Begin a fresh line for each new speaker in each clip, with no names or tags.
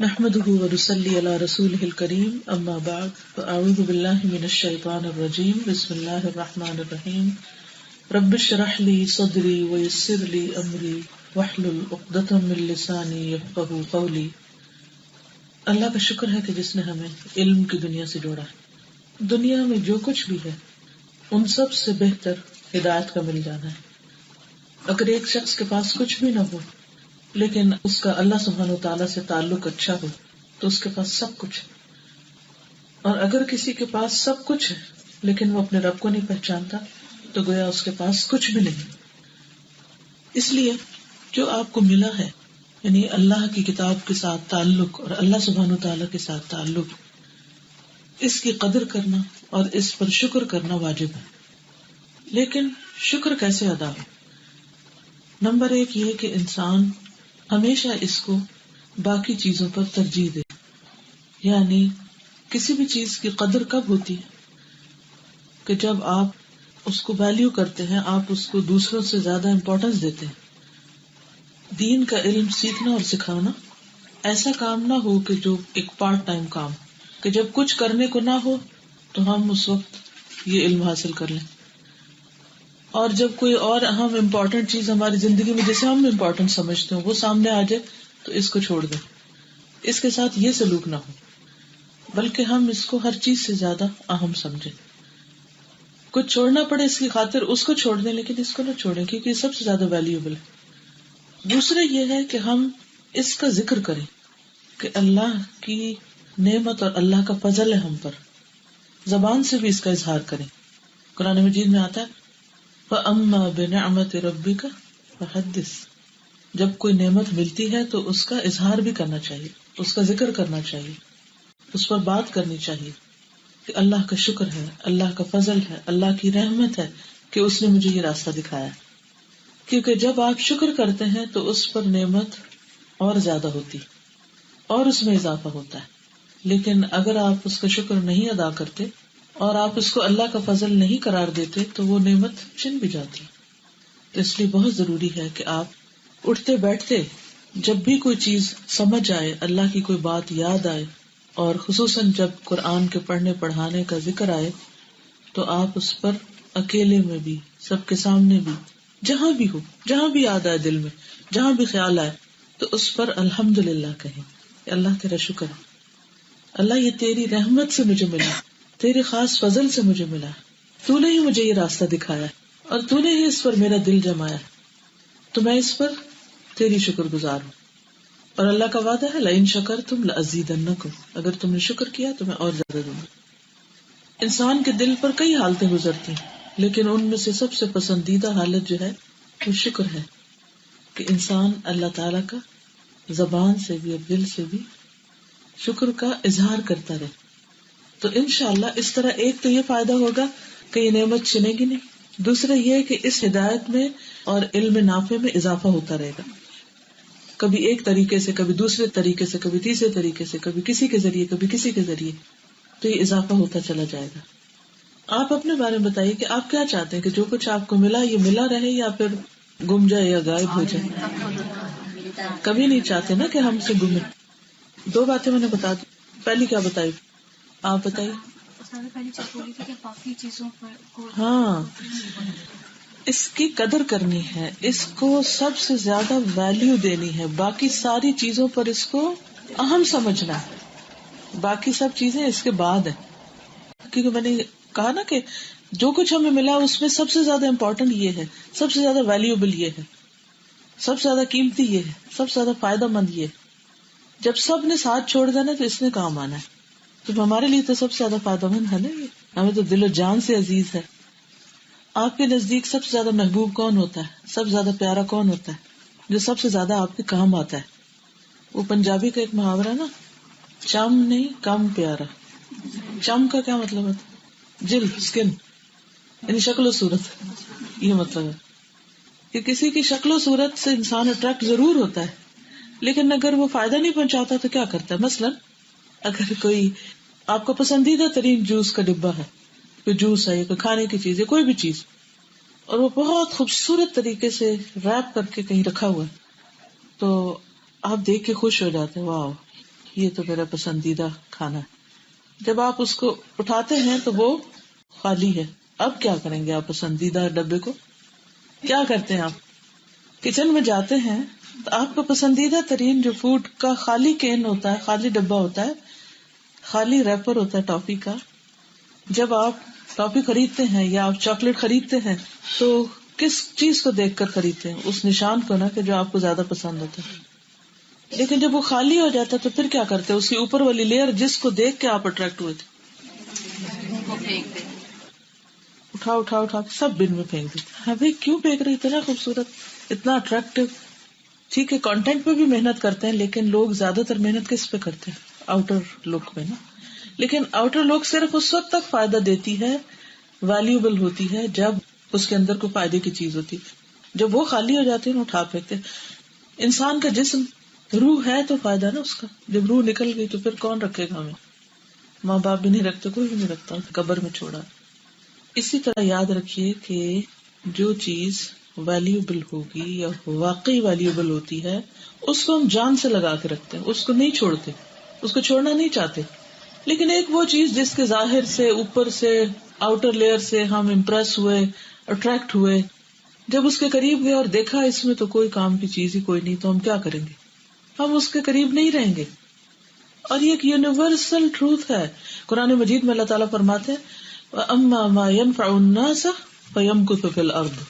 نحمده ونصلي على رسوله الكريم اما بعد فاعوذ بالله من الشيطان الرجيم بسم الله الرحمن الرحيم رب اشرح لي صدري ويسر لي امري واحلل عقدة من لساني يفقهوا قولي. اللہ کا شکر ہے کہ جس نے ہمیں علم کی دنیا سے جوڑا ہے. دنیا میں جو کچھ بھی ہے ان سب سے بہتر ہدایت کا مل جانا ہے. اگر ایک شخص کے پاس کچھ بھی نہ ہو لیکن اس کا اللہ سبحانہ وتعالیٰ سے تعلق اچھا ہو تو اس کے پاس سب کچھ ہے. اور اگر کسی کے پاس سب کچھ ہے لیکن وہ اپنے رب کو نہیں پہچانتا تو گویا اس کے پاس کچھ بھی نہیں. اس لیے جو آپ کو ملا ہے یعنی اللہ کی کتاب کے ساتھ تعلق اور اللہ سبحانہ وتعالیٰ کے ساتھ تعلق، اس کی قدر کرنا اور اس پر شکر کرنا واجب ہے. لیکن شکر کیسے ادا ہو؟ نمبر ایک یہ کہ انسان ہمیشہ اس کو باقی چیزوں پر ترجیح دے. یعنی کسی بھی چیز کی قدر کب ہوتی ہے کہ جب آپ اس کو ویلیو کرتے ہیں، آپ اس کو دوسروں سے زیادہ امپورٹنس دیتے ہیں. دین کا علم سیکھنا اور سکھانا ایسا کام نہ ہو کہ جو ایک پارٹ ٹائم کام، کہ جب کچھ کرنے کو نہ ہو تو ہم اس وقت یہ علم حاصل کر لیں، اور جب کوئی اور اہم امپورٹنٹ چیز ہماری زندگی میں جسے ہم امپورٹنٹ سمجھتے ہیں وہ سامنے آ جائے تو اس کو چھوڑ دیں. اس کے ساتھ یہ سلوک نہ ہو بلکہ ہم اس کو ہر چیز سے زیادہ اہم سمجھیں. کچھ چھوڑنا پڑے اس کی خاطر اس کو چھوڑ دیں لیکن اس کو نہ چھوڑیں کیونکہ یہ سب سے زیادہ ویلیوبل ہے. دوسرے یہ ہے کہ ہم اس کا ذکر کریں کہ اللہ کی نعمت اور اللہ کا فضل ہے ہم پر. زبان سے بھی اس کا اظہار کریں. قرآن مجید میں آتا ہے فَأَمَّا بِنِعْمَةِ رَبِّكَ فَحَدِّثْ. جب کوئی نعمت ملتی ہے تو اس کا اظہار بھی کرنا چاہیے، اس کا ذکر کرنا چاہیے، اس پر بات کرنی چاہیے کہ اللہ کا شکر ہے، اللہ کا فضل ہے، اللہ کی رحمت ہے کہ اس نے مجھے یہ راستہ دکھایا. کیونکہ جب آپ شکر کرتے ہیں تو اس پر نعمت اور زیادہ ہوتی اور اس میں اضافہ ہوتا ہے. لیکن اگر آپ اس کا شکر نہیں ادا کرتے اور آپ اس کو اللہ کا فضل نہیں قرار دیتے تو وہ نعمت چھن بھی جاتی. اس لیے بہت ضروری ہے کہ آپ اٹھتے بیٹھتے جب بھی کوئی چیز سمجھ آئے، اللہ کی کوئی بات یاد آئے، اور خصوصاً جب قرآن کے پڑھنے پڑھانے کا ذکر آئے تو آپ اس پر اکیلے میں بھی، سب کے سامنے بھی، جہاں بھی ہو، جہاں بھی یاد آئے دل میں، جہاں بھی خیال آئے تو اس پر الحمدللہ کہیں کہ اللہ تیرا شکر ہے، اللہ یہ تیری رحمت سے مجھے ملا، تیرے خاص فضل سے مجھے ملا، تو نے ہی مجھے یہ راستہ دکھایا اور تو نے ہی اس پر میرا دل جمایا، تو میں اس پر تیری شکر گزار ہوں. اور اللہ کا وعدہ ہے لئن شکرتم لازیدنکم، اگر تم نے شکر کیا تو میں اور زیادہ دوں گا. انسان کے دل پر کئی حالتیں گزرتی ہیں لیکن ان میں سے سب سے پسندیدہ حالت جو ہے وہ شکر ہے کہ انسان اللہ تعالی کا زبان سے بھی اور دل سے بھی شکر کا اظہار کرتا رہے. تو انشاءاللہ اس طرح ایک تو یہ فائدہ ہوگا کہ یہ نعمت چھنے گی نہیں، دوسرا یہ کہ اس ہدایت میں اور علم نافع میں اضافہ ہوتا رہے گا، کبھی ایک طریقے سے، کبھی دوسرے طریقے سے، کبھی تیسرے طریقے سے، کبھی کسی کے ذریعے، کبھی کسی کے ذریعے، تو یہ اضافہ ہوتا چلا جائے گا. آپ اپنے بارے میں بتائیے کہ آپ کیا چاہتے ہیں کہ جو کچھ آپ کو ملا یہ ملا رہے یا پھر گم جائے یا غائب ہو جائے؟ کبھی نہیں چاہتے نا کہ ہم سے گمے. دو باتیں میں نے بتا دی. پہلی کیا بتائی؟ آپ بتائیے. ہاں، اس کی قدر کرنی ہے، اس کو سب سے زیادہ ویلیو دینی ہے، باقی ساری چیزوں پر اس کو اہم سمجھنا ہے، باقی سب چیزیں اس کے بعد ہیں. کیونکہ میں نے کہا نا کہ جو کچھ ہمیں ملا اس میں سب سے زیادہ امپورٹنٹ یہ ہے، سب سے زیادہ ویلیوبل یہ ہے، سب سے زیادہ قیمتی یہ ہے، سب سے زیادہ فائدہ مند یہ ہے. جب سب نے ساتھ چھوڑ دینا تو اس نے کام آنا ہے. تو ہمارے لیے تو سب سے زیادہ فائدہ مند ہے نا، یہ ہمیں تو دل و جان سے عزیز ہے. آپ کے نزدیک سب سے زیادہ محبوب کون ہوتا ہے؟ سب سے زیادہ پیارا کون ہوتا ہے جو سب سے زیادہ آپ کے کام آتا ہے؟ وہ پنجابی کا ایک محاورہ نا، چم نہیں کم پیارا. چم کا کیا مطلب ہے؟ جلد، اسکن، یعنی شکل و صورت. یہ مطلب ہے کہ کسی کی شکل و صورت سے انسان اٹریکٹ ضرور ہوتا ہے لیکن اگر وہ فائدہ نہیں پہنچاتا تو کیا کرتا ہے؟ مثلا اگر کوئی آپ کا پسندیدہ ترین جوس کا ڈبہ ہے، کوئی جوس ہے یا کوئی کھانے کی چیز ہے، کوئی بھی چیز، اور وہ بہت خوبصورت طریقے سے ریپ کر کے کہیں رکھا ہوا ہے تو آپ دیکھ کے خوش ہو جاتے ہیں، واو یہ تو میرا پسندیدہ کھانا ہے. جب آپ اس کو اٹھاتے ہیں تو وہ خالی ہے. اب کیا کریں گے آپ پسندیدہ ڈبے کو؟ کیا کرتے ہیں آپ کچن میں جاتے ہیں تو آپ کا پسندیدہ ترین جو فوڈ کا خالی کین ہوتا ہے، خالی ڈبہ ہوتا ہے، خالی ریپر ہوتا ہے ٹافی کا. جب آپ ٹافی خریدتے ہیں یا آپ چاکلیٹ خریدتے ہیں تو کس چیز کو دیکھ کر خریدتے ہیں؟ اس نشان کو نا، کہ جو آپ کو زیادہ پسند ہوتا ہے. لیکن جب وہ خالی ہو جاتا ہے تو پھر کیا کرتے ہیں؟ اس کی اوپر والی لیئر جس کو دیکھ کے آپ اٹریکٹ ہوئے تھے اٹھا اٹھا اٹھا کے سب بن میں پھینک دیتے. ابھی کیوں پھینک رہی؟ اتنا خوبصورت، اتنا اٹریکٹیو. ٹھیک ہے کانٹینٹ پہ بھی محنت کرتے ہیں، لیکن لوگ زیادہ تر محنت کس پہ کرتے ہیں؟ آؤٹر لک پہ نا. لیکن آؤٹر لک صرف اس وقت تک فائدہ دیتی ہے، ویلیوبل ہوتی ہے، جب اس کے اندر کوئی فائدے کی چیز ہوتی. جب وہ خالی ہو جاتی ہے نا، اٹھا پھینکتے. انسان کا جسم روح ہے تو فائدہ نا اس کا. جب روح نکل گئی تو پھر کون رکھے گا ہمیں؟ ماں باپ بھی نہیں رکھتے، کوئی بھی نہیں رکھتا، قبر میں چھوڑا. اسی طرح یاد رکھیے کہ جو چیز ویلیوبل ہوگی یا واقعی ویلیوبل ہوتی ہے اس کو ہم جان سے لگا کے رکھتے ہیں، اس کو نہیں چھوڑتے، اس کو چھوڑنا نہیں چاہتے. لیکن ایک وہ چیز جس کے ظاہر سے، اوپر سے، آؤٹر لیئر سے ہم امپریس ہوئے، اٹریکٹ ہوئے، جب اس کے قریب گئے اور دیکھا اس میں تو کوئی کام کی چیز ہی کوئی نہیں، تو ہم کیا کریں گے؟ ہم اس کے قریب نہیں رہیں گے. اور یہ ایک یونیورسل ٹروتھ ہے. قرآن مجید میں اللہ تعالیٰ فرماتے ہیں وَأَمَّا مَا يَنْفَعُ النَّاسَ فَيَمْكُثُ فِي الْأَرْضِ.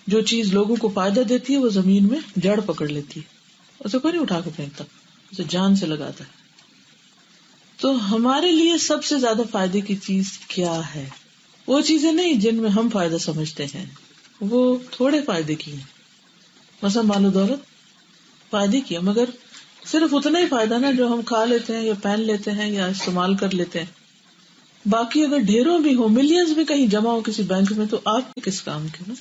جو چیز لوگوں کو فائدہ دیتی ہے وہ زمین میں جڑ پکڑ لیتی ہے، اسے کوئی نہیں اٹھا کے پھینکتا، اسے جان سے لگاتا ہے. تو ہمارے لیے سب سے زیادہ فائدے کی چیز کیا ہے؟ وہ چیزیں نہیں جن میں ہم فائدہ سمجھتے ہیں، وہ تھوڑے فائدے کی ہیں. مثلا مال و دولت فائدے کی ہے، مگر صرف اتنا ہی فائدہ نا جو ہم کھا لیتے ہیں یا پہن لیتے ہیں یا استعمال کر لیتے ہیں. باقی اگر ڈھیروں بھی ہو، ملینز بھی کہیں جمع ہو کسی بینک میں، تو آپ کس کام کے نا؟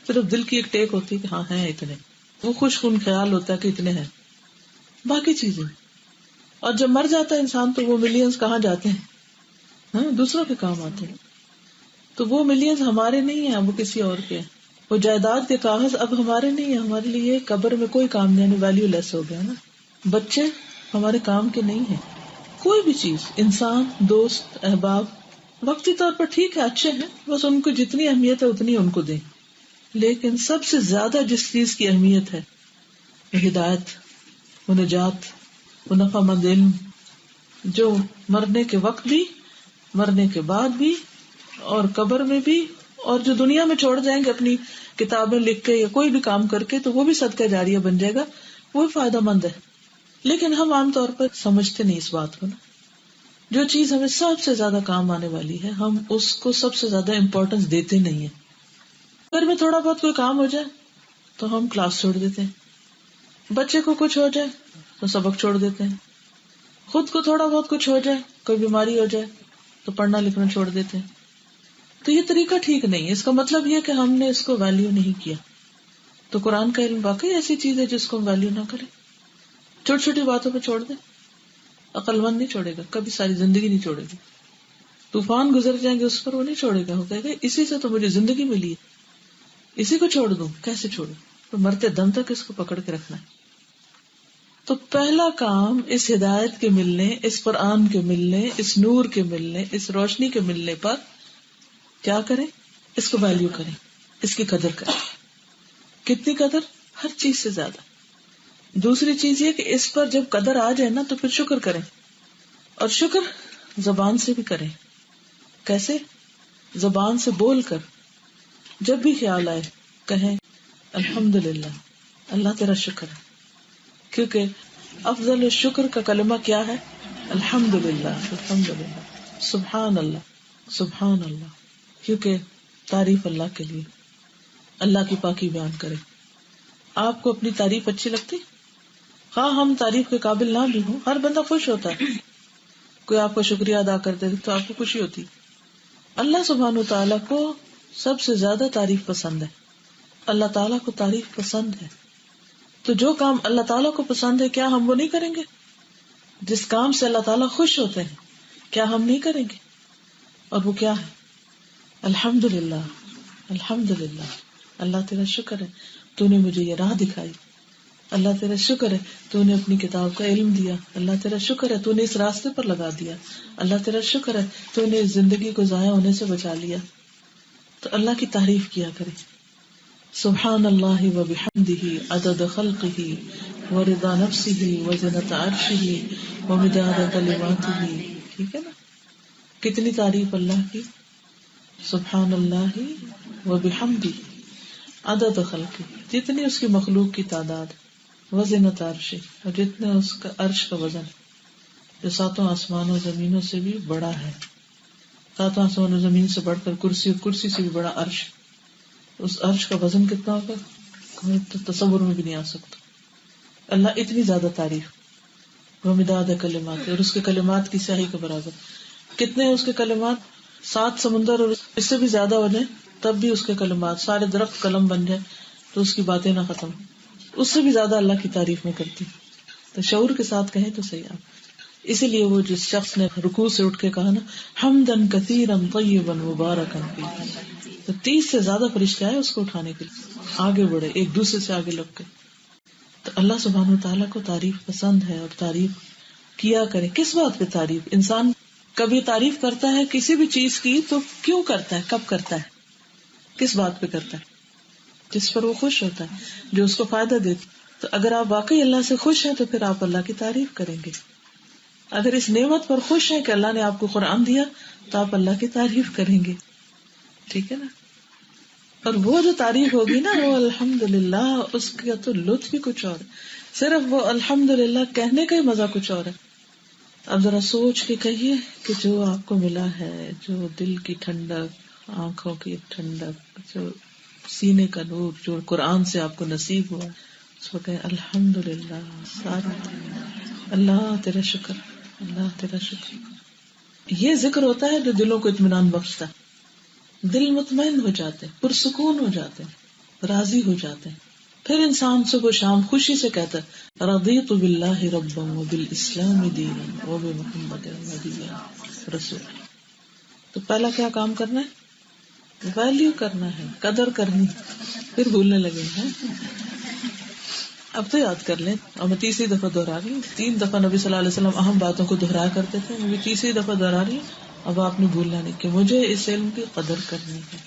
صرف دل کی ایک ٹیک ہوتی ہے کہ ہاں ہیں اتنے، وہ خوش خون خیال ہوتا ہے کہ اتنے ہیں. باقی چیزیں، اور جب مر جاتا ہے انسان تو وہ ملینز کہاں جاتے ہیں؟ ہاں، دوسروں کے کام آتے ہیں. تو وہ ملینز ہمارے نہیں ہیں، وہ کسی اور کے ہیں. وہ جائیداد کے کاغذ اب ہمارے نہیں ہیں، ہمارے لیے قبر میں کوئی کام نہیں، ویلیو لیس ہو گیا نا. بچے ہمارے کام کے نہیں ہیں. کوئی بھی چیز، انسان، دوست، احباب وقتی طور پر ٹھیک ہے، اچھے ہیں، بس ان کو جتنی اہمیت ہے اتنی ان کو دیں. لیکن سب سے زیادہ جس چیز کی اہمیت ہے وہ ہدایت، وہ نجات، وہ نفع مند علم، جو مرنے کے وقت بھی، مرنے کے بعد بھی، اور قبر میں بھی، اور جو دنیا میں چھوڑ جائیں گے اپنی کتابیں لکھ کے یا کوئی بھی کام کر کے، تو وہ بھی صدقہ جاریہ بن جائے گا، وہ فائدہ مند ہے. لیکن ہم عام طور پر سمجھتے نہیں اس بات کو نا. جو چیز ہمیں سب سے زیادہ کام آنے والی ہے ہم اس کو سب سے زیادہ امپورٹینس دیتے نہیں ہیں. گھر میں تھوڑا بہت کوئی کام ہو جائے تو ہم کلاس چھوڑ دیتے ہیں، بچے کو کچھ ہو جائے تو سبق چھوڑ دیتے ہیں، خود کو تھوڑا بہت کچھ ہو جائے، کوئی بیماری ہو جائے تو پڑھنا لکھنا چھوڑ دیتے ہیں. تو یہ طریقہ ٹھیک نہیں ہے. اس کا مطلب یہ کہ ہم نے اس کو ویلیو نہیں کیا. تو قرآن کا علم واقعی ایسی چیز ہے جس کو ہم ویلیو نہ کریں، چھوٹی چھوٹی باتوں پہ چھوڑ دیں. عقل مند نہیں چھوڑے گا، کبھی ساری زندگی نہیں چھوڑے گا. طوفان گزر جائیں گے اس پر، وہ نہیں چھوڑے گا. وہ کہے گا اسی سے تو مجھے زندگی ملی ہے، اسی کو چھوڑ دوں؟ کیسے چھوڑوں؟ تو مرتے دم تک اس کو پکڑ کے رکھنا ہے. تو پہلا کام اس ہدایت کے ملنے، اس قرآن کے ملنے، اس نور کے ملنے، اس روشنی کے ملنے پر کیا کریں؟ اس کو ویلیو کریں، اس کی قدر کریں. کتنی قدر؟ ہر چیز سے زیادہ. دوسری چیز یہ کہ اس پر جب قدر آ جائے نا تو پھر شکر کریں، اور شکر زبان سے بھی کریں. کیسے؟ زبان سے بول کر جب بھی خیال آئے کہیں الحمدللہ، اللہ تیرا شکر ہے. کیونکہ افضل الشکر کا کلمہ کیا ہے؟ الحمدللہ، الحمدللہ، سبحان اللہ، سبحان اللہ. کیونکہ تعریف اللہ کے لیے، اللہ کی پاکی بیان کرے. آپ کو اپنی تعریف اچھی لگتی؟ ہاں، ہم تعریف کے قابل نہ بھی ہوں، ہر بندہ خوش ہوتا ہے. کوئی آپ کا شکریہ ادا کرتے تو آپ کو خوشی ہوتی. اللہ سبحانہ وتعالیٰ کو سب سے زیادہ تعریف پسند ہے. اللہ تعالیٰ کو تعریف پسند ہے. تو جو کام اللہ تعالیٰ کو پسند ہے کیا ہم وہ نہیں کریں گے؟ جس کام سے اللہ تعالیٰ خوش ہوتے ہیں کیا ہم نہیں کریں گے؟ اور وہ کیا ہے؟ الحمدللہ، الحمدللہ، اللہ تیرا شکر ہے تو نے مجھے یہ راہ دکھائی، اللہ تیرا شکر ہے تو نے اپنی کتاب کا علم دیا، اللہ تیرا شکر ہے تو نے اس راستے پر لگا دیا، اللہ تیرا شکر ہے تو نے اس زندگی کو ضائع ہونے سے بچا لیا. تو اللہ کی تعریف کیا کرے. سبحان اللہ و بحمدہ عدد خلقہ و رضا نفسہ و زنۃ عرشہ و مداد کلماتہ. ٹھیک ہے نا؟ کتنی تعریف اللہ کی. سبحان اللہ و بحمدہ عدد خلقہ، جتنی اس کی مخلوق کی تعداد، وزنۃ عرشہ، اور جتنے اس کا عرش کا وزن جو ساتوں آسمانوں زمینوں سے بھی بڑا ہے. ساتوں آسمانوں زمین سے بڑھ کر کرسی، اور کرسی سے بھی بڑا عرش. اس عرش کا وزن کتنا ہوگا ہمیں تو تصور میں بھی نہیں آ سکتا. اللہ اتنی زیادہ تعریف. وہ مداد کلمات، اور اس کے کلمات کی سیاہی کے برابر. کتنے اس کے کلمات؟ 7 سمندر اور اس سے بھی زیادہ ہو جائیں تب بھی اس کے کلمات، سارے درخت قلم بن جائے تو اس کی باتیں نہ ختم، اس سے بھی زیادہ اللہ کی تعریف میں کرتی. تو شعور کے ساتھ کہیں تو صحیح. آپ اسی لیے وہ جس شخص نے رکوع سے اٹھ کے کہا نا حمدن کثیرا طیبا مبارکا فیہ، تو 30 سے زیادہ فرشتے آئے اس کو اٹھانے کے لیے، آگے بڑھے ایک دوسرے سے آگے لگ کے. تو اللہ سبحانہ وتعالیٰ کو تعریف پسند ہے، اور تعریف کیا کرے. کس بات پہ تعریف؟ انسان کبھی تعریف کرتا ہے کسی بھی چیز کی تو کیوں کرتا ہے، کب کرتا ہے، کس بات پہ کرتا ہے؟ جس پر وہ خوش ہوتا ہے، جو اس کو فائدہ دیتا. تو اگر آپ واقعی اللہ سے خوش ہیں تو پھر آپ اللہ کی تعریف کریں گے. اگر اس نعمت پر خوش ہیں کہ اللہ نے آپ کو قرآن دیا تو آپ اللہ کی تعریف کریں گے. ٹھیک ہے نا؟ اور وہ جو تعریف ہوگی نا وہ الحمدللہ، اس کا تو لطف ہی کچھ اور ہے. صرف وہ الحمدللہ کہنے کا ہی مزہ کچھ اور ہے. اب ذرا سوچ کے کہیے کہ جو آپ کو ملا ہے، جو دل کی ٹھنڈک، آنکھوں کی ٹھنڈک، جو سینے کا نور، جو قرآن سے آپ کو نصیب ہوا، اس کو کہیں الحمدللہ. سارا اللہ تیرا شکر، اللہ تیرا شکر. یہ ذکر ہوتا ہے جو دلوں کو اطمینان بخشتا ہے. دل مطمئن ہو جاتے ہیں، پرسکون ہو جاتے ہیں، راضی ہو جاتے ہیں. پھر انسان صبح شام خوشی سے کہتا ہے رضیت باللہ ربا وبالاسلام دینا وبمحمد نبیا رسولا. تو پہلا کیا کام کرنا ہے؟ ویلیو کرنا ہے، قدر کرنی. پھر بھولنے لگے ہیں. اب تو یاد کر لیں. اور میں تیسری دفعہ دہرا رہی ہوں، 3 دفعہ نبی صلی اللہ علیہ وسلم اہم باتوں کو دہرایا کرتے تھے، میں بھی تیسری دفعہ دہرا رہی ہوں. اب آپ نے بھولنا نہیں کہ مجھے اس علم کی قدر کرنی ہے.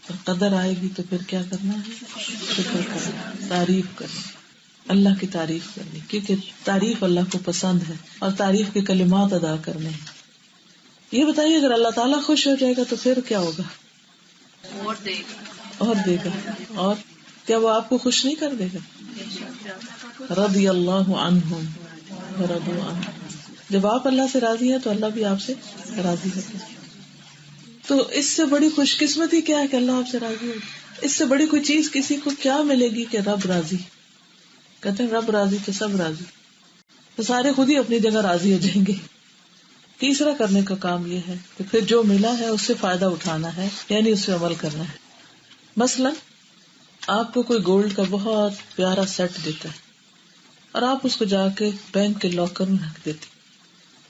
اور قدر آئے گی تو پھر کیا کرنا ہے؟ شکر کرنا، تعریف کرنا، اللہ کی تعریف کرنی، کیونکہ تعریف اللہ کو پسند ہے، اور تعریف کے کلمات ادا کرنے ہیں. یہ بتائیے اگر اللہ تعالیٰ خوش ہو جائے گا تو پھر کیا ہوگا؟ اور دے گا. اور کیا وہ آپ کو خوش نہیں کر دے گا؟ رضی اللہ عنہم ورضوا عنہ. جب آپ اللہ سے راضی ہیں تو اللہ بھی آپ سے راضی ہوتا ہے. تو اس سے بڑی خوش قسمتی کیا ہے کہ اللہ آپ سے راضی ہو. اس سے بڑی کوئی چیز کسی کو کیا ملے گی کہ رب راضی. کہتے ہیں رب راضی تو سب راضی، تو سارے خود ہی اپنی جگہ راضی ہو جائیں گے. تیسرا کرنے کا کام یہ ہے کہ پھر جو ملا ہے اس سے فائدہ اٹھانا ہے، یعنی اس سے عمل کرنا ہے. مثلا آپ کو کوئی گولڈ کا بہت پیارا سیٹ دیتا ہے اور آپ اس کو جا کے بینک کے لاکر میں رکھ دیتے،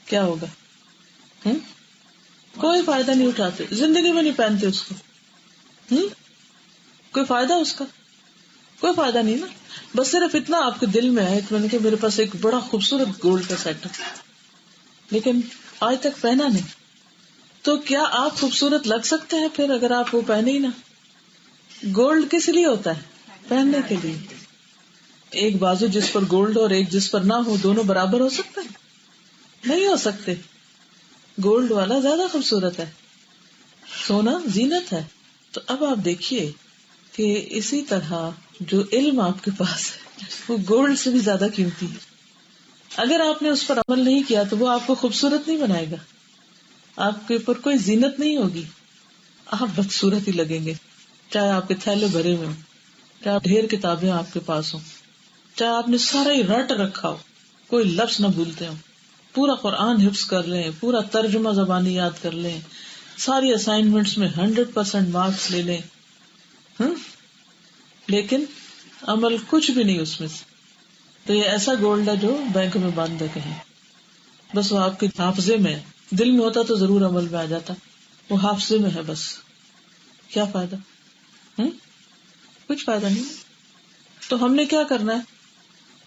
کیا ہوگا؟ کوئی فائدہ نہیں اٹھاتے، زندگی میں نہیں پہنتے اس کو. کوئی فائدہ اس کا؟ کوئی فائدہ نہیں نا. بس صرف اتنا آپ کے دل میں ہے کہ میرے پاس ایک بڑا خوبصورت گولڈ کا سیٹ ہے، لیکن آج تک پہنا نہیں. تو کیا آپ خوبصورت لگ سکتے ہیں پھر اگر آپ وہ پہنے ہی نا؟ گولڈ کس لیے ہوتا ہے؟ پہننے کے لیے. ایک بازو جس پر گولڈ اور ایک جس پر نہ ہو، دونوں برابر ہو سکتے ہیں؟ نہیں ہو سکتے. گولڈ والا زیادہ خوبصورت ہے، سونا زینت ہے. تو اب آپ دیکھیے کہ اسی طرح جو علم آپ کے پاس ہے وہ گولڈ سے بھی زیادہ قیمتی ہے. اگر آپ نے اس پر عمل نہیں کیا تو وہ آپ کو خوبصورت نہیں بنائے گا، آپ کے اوپر کوئی زینت نہیں ہوگی، آپ بدصورت ہی لگیں گے. چاہے آپ کے تھیلے بھرے ہوئے ہوں، چاہے ڈھیر کتابیں آپ کے پاس ہوں، چاہے آپ نے سارا ہی رٹ رکھا ہو، کوئی لفظ نہ بھولتے ہوں، پورا قرآن حفظ کر لیں، پورا ترجمہ زبانی یاد کر لیں، ساری اسائنمنٹس میں 100% مارکس لے لیں، لیکن عمل کچھ بھی نہیں اس میں سے، تو یہ ایسا گولڈ ہے جو بینک میں بند ہے کہیں. بس وہ آپ کے حافظے میں ہے. دل میں ہوتا تو ضرور عمل میں آ جاتا، وہ حافظے میں ہے بس. کیا فائدہ؟ کچھ فائدہ نہیں. تو ہم نے کیا کرنا ہے؟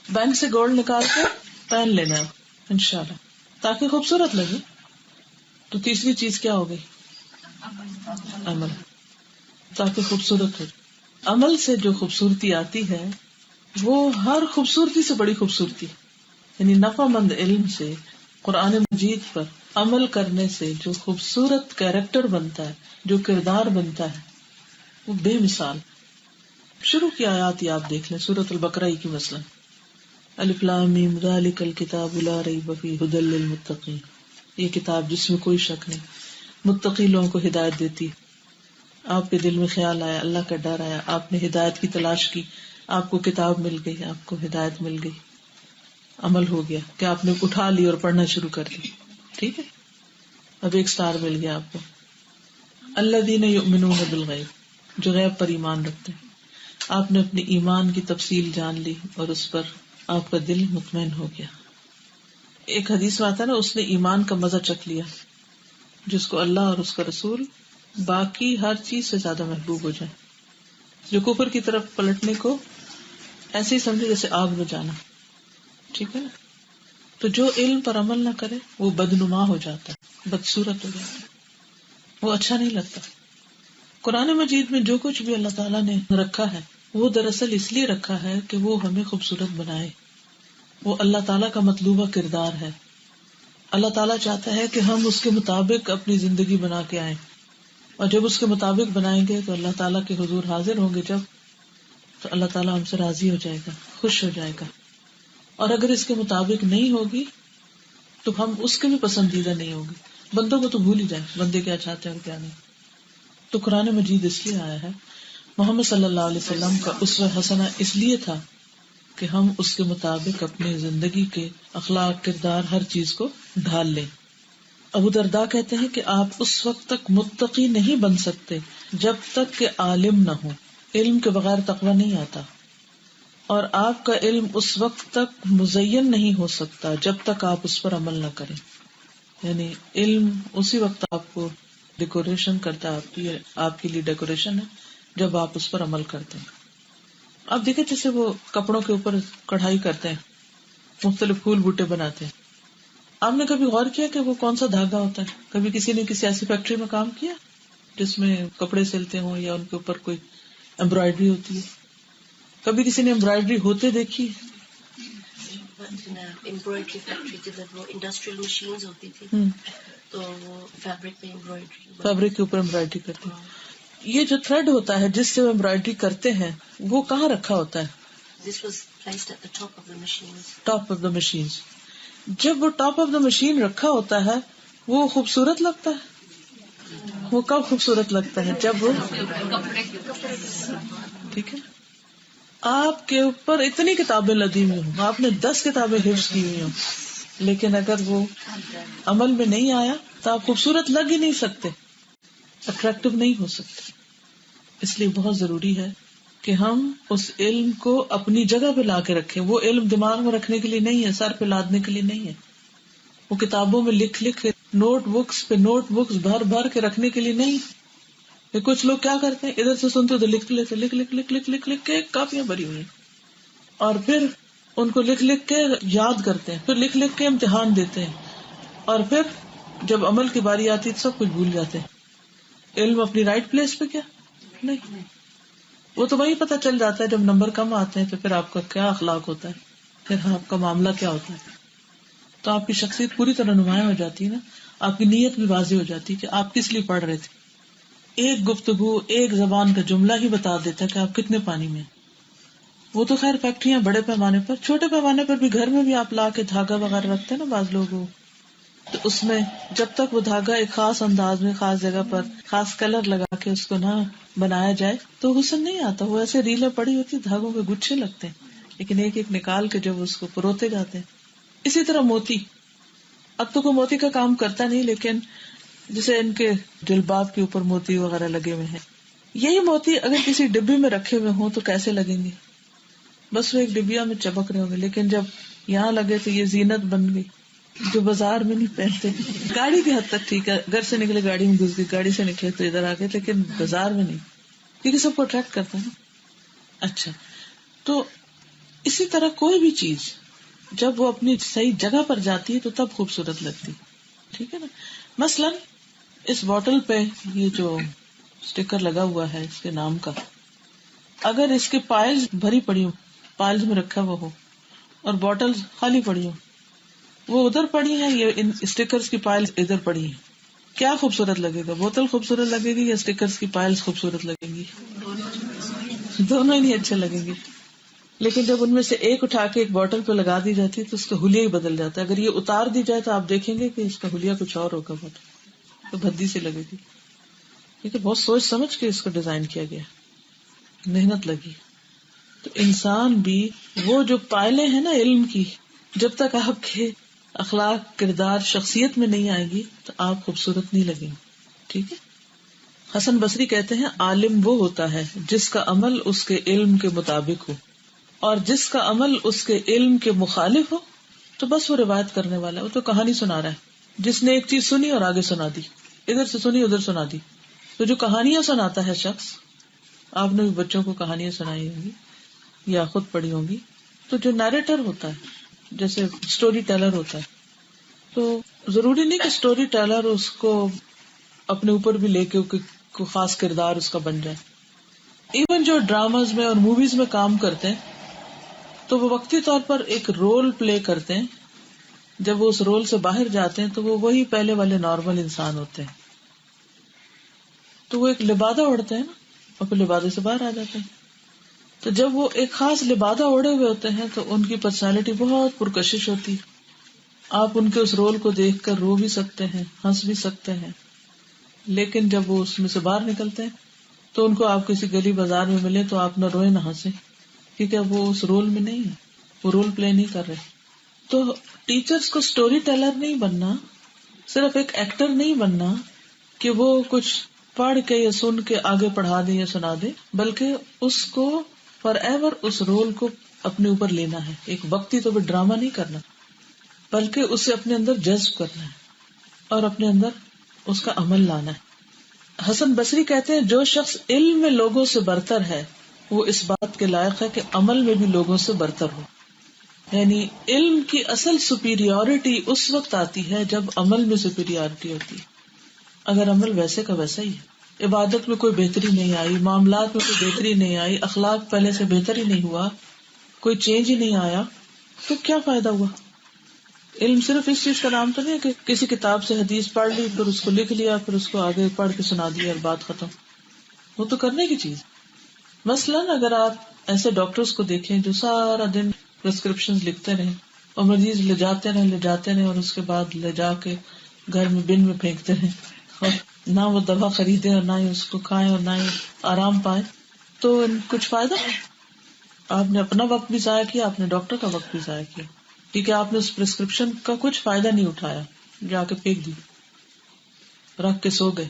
بینک سے گولڈ نکال کے پہن لینا ہے انشاءاللہ تاکہ خوبصورت لگے. تو تیسری چیز کیا ہو گئی؟ عمل، تاکہ خوبصورت ہو. عمل سے جو خوبصورتی آتی ہے وہ ہر خوبصورتی سے بڑی خوبصورتی، یعنی نفع مند علم سے، قرآن مجید پر عمل کرنے سے جو خوبصورت کیریکٹر بنتا ہے، جو کردار بنتا ہے، وہ بے مثال. شروع کی آیات ہی آپ دیکھ لیں، سورۃ البقرہ کی مثلا الف لام میم ذالک الکتاب لا ریب فیہ ھدی للمتقین، یہ کتاب جس میں کوئی شک نہیں، متقی لوگوں کو ہدایت دیتی. آپ کے دل میں خیال آیا، اللہ کا ڈر آیا، آپ نے ہدایت کی تلاش کی، آپ کو کتاب مل گئی، آپ کو ہدایت مل گئی، عمل ہو گیا کہ آپ نے اٹھا لی اور پڑھنا شروع کر دی. ٹھیک ہے، اب ایک سٹار مل گیا آپ کو. الذین یؤمنون بالغیب، جو غیب پر ایمان رکھتے ہیں. آپ نے اپنی ایمان کی تفصیل جان لی اور اس پر آپ کا دل مطمئن ہو گیا. ایک حدیث میں آتا ہے نا، اس نے ایمان کا مزہ چکھ لیا، جس کو اللہ اور اس کا رسول باقی ہر چیز سے زیادہ محبوب ہو جائے. جو کفر کی طرف پلٹنے کو ایسے ہی سمجھے جیسے آگ میں جانا. ٹھیک ہے نا. تو جو علم پر عمل نہ کرے وہ بدنما ہو جاتا ہے، بدصورت ہو جاتا ہے، وہ اچھا نہیں لگتا. قرآن مجید میں جو کچھ بھی اللہ تعالیٰ نے رکھا ہے وہ دراصل اس لیے رکھا ہے کہ وہ ہمیں خوبصورت بنائے. وہ اللہ تعالیٰ کا مطلوبہ کردار ہے. اللہ تعالیٰ چاہتا ہے کہ ہم اس کے مطابق اپنی زندگی بنا کے آئیں، اور جب اس کے مطابق بنائیں گے تو اللہ تعالیٰ کے حضور حاضر ہوں گے جب، تو اللہ تعالیٰ ہم سے راضی ہو جائے گا، خوش ہو جائے گا. اور اگر اس کے مطابق نہیں ہوگی تو ہم اس کے بھی پسندیدہ نہیں ہوگی. بندوں کو تو بھول ہی جائیں بندے کیا چاہتے ہیں اور کیا نہیں. تو قرآن مجید اس لیے آیا ہے، محمد صلی اللہ علیہ وسلم کا اسوہ حسنہ اس لیے تھا کہ ہم اس کے مطابق اپنی زندگی کے اخلاق، کردار، ہر چیز کو ڈھال لیں. ابو درداء کہتے ہیں کہ آپ اس وقت تک متقی نہیں بن سکتے جب تک کہ عالم نہ ہو. علم کے بغیر تقویٰ نہیں آتا. اور آپ کا علم اس وقت تک مزین نہیں ہو سکتا جب تک آپ اس پر عمل نہ کریں. یعنی علم اسی وقت آپ کو ڈیکوریشن کرتا ہے، آپ کے لیے ڈیکوریشن ہے جب آپ اس پر عمل کرتے ہیں. آپ دیکھیں جیسے وہ کپڑوں کے اوپر کڑھائی کرتے ہیں، مختلف پھول بوٹے بناتے ہیں. آپ نے کبھی غور کیا کہ وہ کون سا دھاگا ہوتا ہے؟ کبھی کسی نے کسی ایسی فیکٹری میں کام کیا جس میں کپڑے سلتے ہوں یا ان کے اوپر کوئی امبرائڈری ہوتی ہے؟ کبھی کسی نے امبرائڈری ہوتے دیکھی؟
امبرائڈری فیکٹری جدھر وہ انڈسٹریل مشینز ہوتی تھی تو وہ فیبرک پہ امبرائڈری،
فیبرک کے اوپر امبرائڈری کرتی. یہ جو تھریڈ ہوتا ہے جس سے وہ امبرائڈری کرتے ہیں وہ کہاں رکھا ہوتا ہے؟
This was placed at the top of the machines.
Top of the machines. جب وہ ٹاپ آف دا مشین رکھا ہوتا ہے وہ خوبصورت لگتا ہے. وہ کب خوبصورت لگتا ہے؟ جب وہ ٹھیک ہے، آپ کے اوپر اتنی کتابیں لدی ہوئی ہوں، آپ نے 10 کتابیں حفظ کی ہوئی ہوں، لیکن اگر وہ عمل میں نہیں آیا تو آپ خوبصورت لگ ہی نہیں سکتے، اٹریکٹو نہیں ہو سکتے. اس لیے بہت ضروری ہے کہ ہم اس علم کو اپنی جگہ پہ لا کے رکھیں. وہ علم دماغ میں رکھنے کے لیے نہیں ہے، سر پہ لادنے کے لیے نہیں ہے. وہ کتابوں میں لکھ کے، نوٹ بکس پہ نوٹ بکس بھر بھر کے رکھنے کے لیے نہیں. کچھ لوگ کیا کرتے ہیں، ادھر سے سنتے تو لکھ لیتے، لکھ لکھ لکھ لکھ لکھ لکھ کے کاپیاں بھری ہوئی، اور پھر ان کو لکھ لکھ کے یاد کرتے ہیں، پھر لکھ لکھ کے امتحان دیتے ہیں، اور پھر جب عمل کی باری آتی ہے تو سب کچھ بھول جاتے ہیں. علم اپنی رائٹ پلیس پہ کیا نہیں. وہ تو وہی پتہ چل جاتا ہے جب نمبر کم آتے ہیں تو پھر آپ کا کیا اخلاق ہوتا ہے، پھر آپ کا معاملہ کیا ہوتا ہے. تو آپ کی شخصیت پوری طرح نمایاں ہو جاتی ہے نا، آپ کی نیت بھی واضح ہو جاتی ہے کہ آپ کس لیے پڑھ رہے تھے. ایک گفتگو، ایک زبان کا جملہ ہی بتا دیتا ہے کہ آپ کتنے پانی میں. وہ تو خیر فیکٹریاں بڑے پیمانے پر، چھوٹے پیمانے پر بھی گھر میں بھی آپ لا کے دھاگا وغیرہ رکھتے ہیں نا بعض لوگ، تو اس میں جب تک وہ دھاگا ایک خاص انداز میں، خاص جگہ پر، خاص کلر لگا کے اس کو نہ بنایا جائے تو حسن نہیں آتا. وہ ایسے ریلیں پڑی ہوتی، دھاگوں کے گچھے لگتے ہیں، لیکن ایک ایک نکال کے جب اس کو پروتے جاتے ہیں. اسی طرح موتی، اب تو کوئی موتی کا کام کرتا نہیں، لیکن جیسے ان کے جلباب کے اوپر موتی وغیرہ لگے ہوئے ہیں، یہی موتی اگر کسی ڈبی میں رکھے ہوئے ہوں تو کیسے لگیں گے؟ بس وہ ایک ڈبیا میں چمک رہے ہوں گے، لیکن جب یہاں لگے تو یہ زینت بن گئی. جو بازار میں نہیں پہنتے، گاڑی کی حد تک ٹھیک ہے، گھر سے نکلے گاڑی میں گھس گئی، گاڑی سے نکلے تو ادھر آ گئے، لیکن بازار میں نہیں، کیونکہ سب کو اٹریکٹ کرتا ہے نا. اچھا، تو اسی طرح کوئی بھی چیز جب وہ اپنی صحیح جگہ پر جاتی ہے تو تب خوبصورت لگتی. ٹھیک ہے نا. مثلا اس بوٹل پہ یہ جو اسٹیکر لگا ہوا ہے اس کے نام کا، اگر اس کے پائلز بھری پڑی ہوں، پائلز میں رکھا ہوا ہو، اور بوٹل خالی پڑی ہوں، وہ ادھر پڑی ہیں، یہ ان اسٹیکرز کی پائلز ادھر پڑی ہیں، کیا خوبصورت لگے گا؟ بوتل خوبصورت لگے گی یا اسٹیکرز کی پائلز خوبصورت لگیں گی؟ دونوں ہی نہیں اچھے لگیں گے. لیکن جب ان میں سے ایک اٹھا کے ایک بوٹل پہ لگا دی جاتی ہے تو اس کا حلیہ ہی بدل جاتا ہے. اگر یہ اتار دی جائے تو آپ دیکھیں گے کہ اس کا حلیہ کچھ اور ہوگا، بوٹل تو بھدی سی لگے گی. ٹھیک ہے، بہت سوچ سمجھ کے اس کو ڈیزائن کیا گیا، محنت لگی. تو انسان بھی وہ جو پائلیں ہیں نا علم کی، جب تک آپ کے اخلاق، کردار، شخصیت میں نہیں آئے گی تو آپ خوبصورت نہیں لگیں گے. ٹھیک ہے. حسن بصری کہتے ہیں عالم وہ ہوتا ہے جس کا عمل اس کے علم کے مطابق ہو، اور جس کا عمل اس کے علم کے مخالف ہو تو بس وہ روایت کرنے والا ہے، وہ تو کہانی سنا رہا ہے. جس نے ایک چیز سنی اور آگے سنا دی، ادھر سے سنی ادھر سنا دی. تو جو کہانیاں سناتا ہے شخص، آپ نے بھی بچوں کو کہانیاں سنائی ہوں گی یا خود پڑھی ہوں گی، تو جو نیریٹر ہوتا ہے، جیسے اسٹوری ٹیلر ہوتا ہے، تو ضروری نہیں کہ اسٹوری ٹیلر اس کو اپنے اوپر بھی لے کے کوئی خاص کردار اس کا بن جائے. ایون جو ڈراماز میں اور موویز میں کام کرتے ہیں تو وہ وقتی طور پر ایک رول پلے کرتے ہیں. جب وہ اس رول سے باہر جاتے ہیں تو وہ وہی پہلے والے نارمل انسان ہوتے ہیں. تو وہ ایک لبادہ اوڑھتے ہیں نا، اور پھر لبادے سے باہر آ جاتے ہیں. تو جب وہ ایک خاص لبادہ اوڑھے ہوئے ہوتے ہیں تو ان کی پرسنالٹی بہت پرکشش ہوتی. آپ ان کے اس رول کو دیکھ کر رو بھی سکتے ہیں، ہنس بھی سکتے ہیں. لیکن جب وہ اس میں سے باہر نکلتے ہیں تو ان کو آپ کسی گلی بازار میں ملے تو آپ نہ روئے نہ ہنسے، کیونکہ اب وہ اس رول میں نہیں ہے، وہ رول پلے نہیں کر رہے. تو ٹیچرز کو سٹوری ٹیلر نہیں بننا، صرف ایک ایکٹر نہیں بننا کہ وہ کچھ پڑھ کے یا سن کے آگے پڑھا دے یا سنا دے، بلکہ اس کو فار ایور اس رول کو اپنے اوپر لینا ہے. ایک وقتی تو بھی ڈرامہ نہیں کرنا، بلکہ اسے اپنے اندر جذب کرنا ہے اور اپنے اندر اس کا عمل لانا ہے. حسن بصری کہتے ہیں جو شخص علم میں لوگوں سے برتر ہے وہ اس بات کے لائق ہے کہ عمل میں بھی لوگوں سے برتر ہو. یعنی علم کی اصل سپیریورٹی اس وقت آتی ہے جب عمل میں سپیریورٹی ہوتی ہے. اگر عمل ویسے کا ویسا ہی ہے، عبادت میں کوئی بہتری نہیں آئی، معاملات میں کوئی بہتری نہیں آئی، اخلاق پہلے سے بہتر ہی نہیں ہوا، کوئی چینج ہی نہیں آیا، تو کیا فائدہ ہوا؟ علم صرف اس چیز کا نام تو نہیں کہ کسی کتاب سے حدیث پڑھ لی، پھر اس کو لکھ لیا، پھر اس کو آگے پڑھ کے سنا دیا اور بات ختم. وہ تو کرنے کی چیز. مثلاً اگر آپ ایسے ڈاکٹرز کو دیکھیں جو سارا دن پرسکرپشن لکھتے رہے اور مریض لے جاتے رہے اور اس کے بعد لے جا کے گھر میں بن میں پھینکتے رہے، اور نہ وہ دوا خریدے اور نہ ہی اس کو کھائیں اور نہ ہی آرام پائے، تو کچھ فائدہ؟ آپ نے اپنا وقت بھی ضائع کیا، آپ نے ڈاکٹر کا وقت بھی ضائع کیا، کیونکہ آپ نے اس پرسکرپشن کا کچھ فائدہ نہیں اٹھایا، جا کے پھینک دی، رکھ کے سو گئے.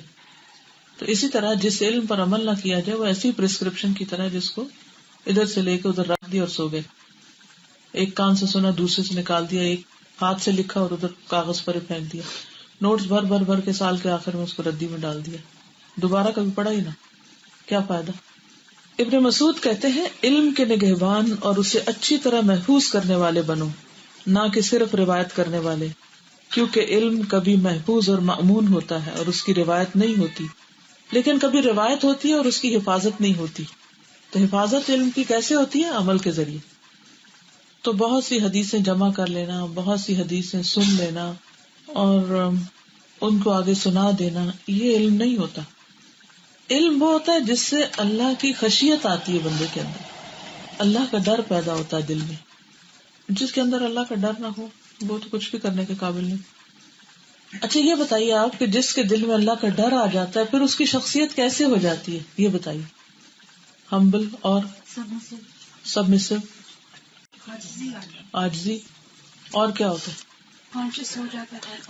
تو اسی طرح جس علم پر عمل نہ کیا جائے وہ ایسی پرسکرپشن کی طرح جس کو ادھر سے لے کے ادھر رکھ دیا اور سو گئے. ایک کان سے سنا دوسرے سے نکال دیا، ایک ہاتھ سے لکھا اور ادھر کاغذ پر پھینک دیا، نوٹس بھر کے سال کے آخر میں اس کو ردی میں ڈال دیا، دوبارہ کبھی پڑھا ہی نہ، کیا فائدہ؟ ابن مسعود کہتے ہیں علم کے نگہبان اور اسے اچھی طرح محفوظ کرنے والے بنو، نہ کہ صرف روایت کرنے والے، کیونکہ علم کبھی محفوظ اور مأمون ہوتا ہے اور اس کی روایت نہیں ہوتی، لیکن کبھی روایت ہوتی ہے اور اس کی حفاظت نہیں ہوتی. تو حفاظت علم کی کیسے ہوتی ہے؟ عمل کے ذریعے. تو بہت سی حدیثیں جمع کر لینا، بہت سی حدیثیں سن لینا اور ان کو آگے سنا دینا، یہ علم نہیں ہوتا. علم وہ ہوتا ہے جس سے اللہ کی خشیت آتی ہے بندے کے اندر، اللہ کا ڈر پیدا ہوتا ہے دل میں. جس کے اندر اللہ کا ڈر نہ ہو وہ تو کچھ بھی کرنے کے قابل نہیں. اچھا یہ بتائیے آپ کہ جس کے دل میں اللہ کا ڈر آ جاتا ہے پھر اس کی شخصیت کیسے ہو جاتی ہے؟ یہ بتائیے. ہمبل اور سبمسو، عاجزی، اور کیا ہوتا ہے؟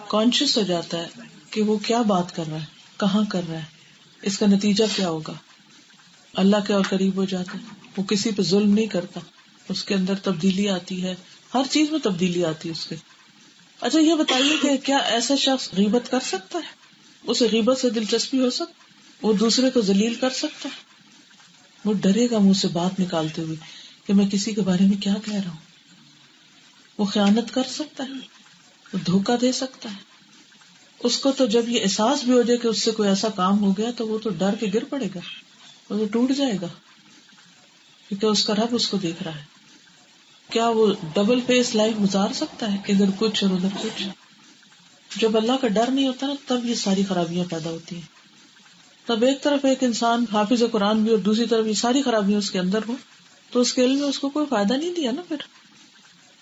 کانشیس ہو جاتا ہے کہ وہ کیا بات کر رہا ہے، کہاں کر رہا ہے، اس کا نتیجہ کیا ہوگا. اللہ کے اور قریب ہو جاتا ہے، وہ کسی پہ ظلم نہیں کرتا، اس کے اندر تبدیلی آتی ہے، ہر چیز میں تبدیلی آتی ہے اس کے. اچھا یہ بتائیے کہ کیا ایسا شخص غیبت کر سکتا ہے؟ اسے غیبت سے دلچسپی ہو سکتی؟ وہ دوسرے کو ذلیل کر سکتا ہے؟ وہ ڈرے گا منہ سے بات نکالتے ہوئے کہ میں کسی کے بارے میں کیا کہہ رہا ہوں. وہ خیانت کر سکتا ہے, وہ دھوکہ دے سکتا ہے. اس کو تو جب یہ احساس بھی ہو جائے کہ اس سے کوئی ایسا کام ہو گیا تو وہ تو ڈر کے گر پڑے گا, وہ ٹوٹ جائے گا, کیونکہ اس کا رب اس کو دیکھ رہا ہے. کیا وہ ڈبل فیس لائف گزار سکتا ہے, ادھر کچھ اور ادھر کچھ؟ جب اللہ کا ڈر نہیں ہوتا نا, تب یہ ساری خرابیاں پیدا ہوتی ہیں. تب ایک طرف ایک انسان حافظ قرآن بھی اور دوسری طرف یہ ساری خرابیاں اس کے اندر ہوں, تو اس کے علم میں اس کو کوئی فائدہ نہیں دیا نا پھر.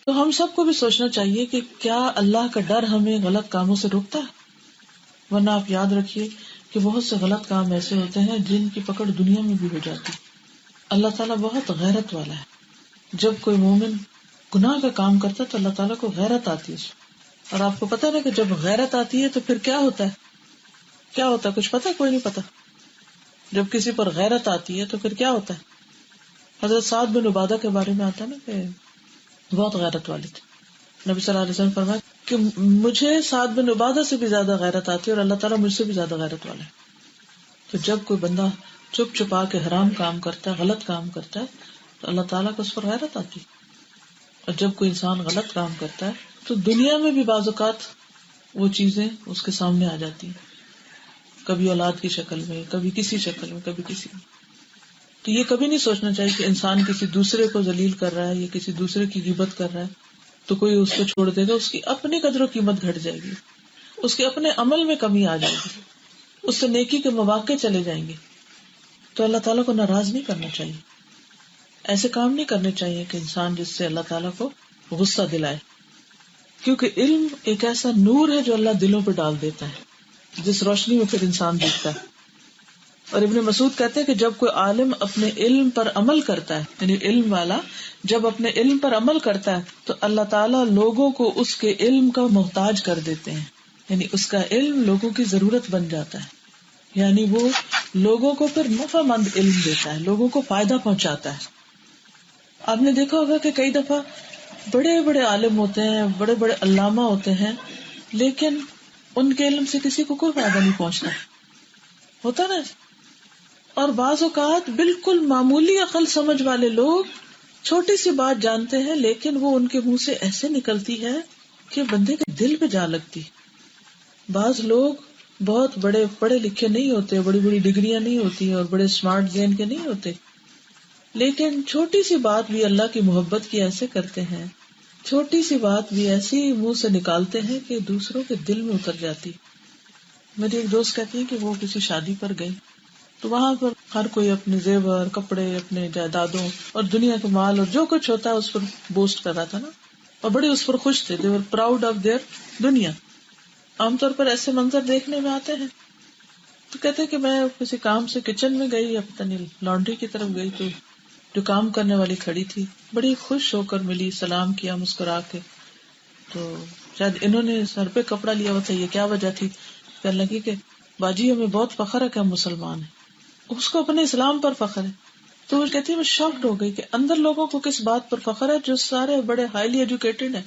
تو ہم سب کو بھی سوچنا چاہیے کہ کیا اللہ کا ڈر ہمیں غلط کاموں سے روکتا ہے؟ ورنہ آپ یاد رکھیے کہ بہت سے غلط کام ایسے ہوتے ہیں جن کی پکڑ دنیا میں بھی ہو جاتی. اللہ تعالیٰ بہت غیرت والا ہے. جب کوئی مومن گناہ کا کام کرتا ہے تو اللہ تعالیٰ کو غیرت آتی ہے. اور آپ کو پتا نا کہ جب غیرت آتی ہے تو پھر کیا ہوتا ہے؟ کیا ہوتا ہے کچھ پتا؟ کوئی نہیں پتا. جب کسی پر غیرت آتی ہے تو پھر کیا ہوتا ہے؟ حضرت سعد بن عبادہ کے بارے میں آتا ہے نا کہ بہت غیرت والے تھے. نبی صلی اللہ علیہ وسلم فرمایا کہ مجھے سعد بن عبادہ سے بھی زیادہ غیرت آتی ہے اور اللہ تعالیٰ مجھ سے بھی زیادہ غیرت والا ہے. تو جب کوئی بندہ چھپ چھپا کے حرام کام کرتا ہے, غلط کام کرتا ہے, تو اللہ تعالیٰ کو اس پر غیرت آتی ہے. اور جب کوئی انسان غلط کام کرتا ہے تو دنیا میں بھی بعض اوقات وہ چیزیں اس کے سامنے آ جاتی ہیں, کبھی اولاد کی شکل میں, کبھی کسی شکل میں, کبھی کسی میں. تو یہ کبھی نہیں سوچنا چاہیے کہ انسان کسی دوسرے کو ذلیل کر رہا ہے یا کسی دوسرے کی غیبت کر رہا ہے تو کوئی اس کو چھوڑ دے گا. اس کی اپنی قدر و قیمت گھٹ جائے گی, اس کے اپنے عمل میں کمی آ جائے گی, اس سے نیکی کے مواقع چلے جائیں گے. تو اللہ تعالیٰ کو ناراض نہیں کرنا چاہیے. ایسے کام نہیں کرنے چاہیے کہ انسان جس سے اللہ تعالیٰ کو غصہ دلائے, کیونکہ علم ایک ایسا نور ہے جو اللہ دلوں پہ ڈال دیتا ہے, جس روشنی میں پھر انسان دیکھتا ہے. اور ابن مسعود کہتے ہیں کہ جب کوئی عالم اپنے علم پر عمل کرتا ہے, یعنی علم والا جب اپنے علم پر عمل کرتا ہے تو اللہ تعالیٰ لوگوں کو اس کے علم کا محتاج کر دیتے ہیں, یعنی اس کا علم لوگوں کی ضرورت بن جاتا ہے. یعنی وہ لوگوں کو پھر نفع مند علم دیتا ہے, لوگوں کو فائدہ پہنچاتا ہے. آپ نے دیکھا ہوگا کہ کئی دفعہ بڑے بڑے عالم ہوتے ہیں, بڑے بڑے علامہ ہوتے ہیں, لیکن ان کے علم سے کسی کو کوئی فائدہ نہیں پہنچتا ہوتا نا. اور بعض اوقات بالکل معمولی عقل سمجھ والے لوگ چھوٹی سی بات جانتے ہیں, لیکن وہ ان کے منہ سے ایسے نکلتی ہے کہ بندے کے دل پہ جا لگتی. بعض لوگ بہت بڑے پڑھے لکھے نہیں ہوتے, بڑی بڑی ڈگریاں نہیں ہوتی اور بڑے اسمارٹ ذہن کے نہیں ہوتے, لیکن چھوٹی سی بات بھی اللہ کی محبت کی ایسے کرتے ہیں, چھوٹی سی بات بھی ایسی منہ سے نکالتے ہیں کہ دوسروں کے دل میں اتر جاتی. میری ایک دوست کہتی ہے کہ وہ کسی شادی پر گئی تو وہاں پر ہر کوئی اپنے زیور, کپڑے, اپنے جائیدادوں اور دنیا کے مال اور جو کچھ ہوتا ہے اس پر بوسٹ کر رہا تھا نا, اور بڑے اس پر خوش تھے. they were proud of their دنیا. عام طور پر ایسے منظر دیکھنے میں آتے ہیں. تو کہتے کہ میں کسی کام سے کچن میں گئی یا پتہ نہیں لانڈری کی طرف گئی تو جو کام کرنے والی کھڑی تھی بڑی خوش ہو کر ملی, سلام کیا مسکرا کے. تو شاید انہوں نے سر پہ کپڑا لیا ہوا تھا, یہ کیا وجہ تھی؟ کہنے لگی کہ باجی ہمیں بہت فخر ہے کہ ہم مسلمان ہیں. اس کو اپنے اسلام پر فخر ہے. تو وہ کہتی ہے میں شاکڈ ہو گئی کہ اندر لوگوں کو کس بات پر فخر ہے, جو سارے بڑے ہائیلی ایجوکیٹڈ ہیں,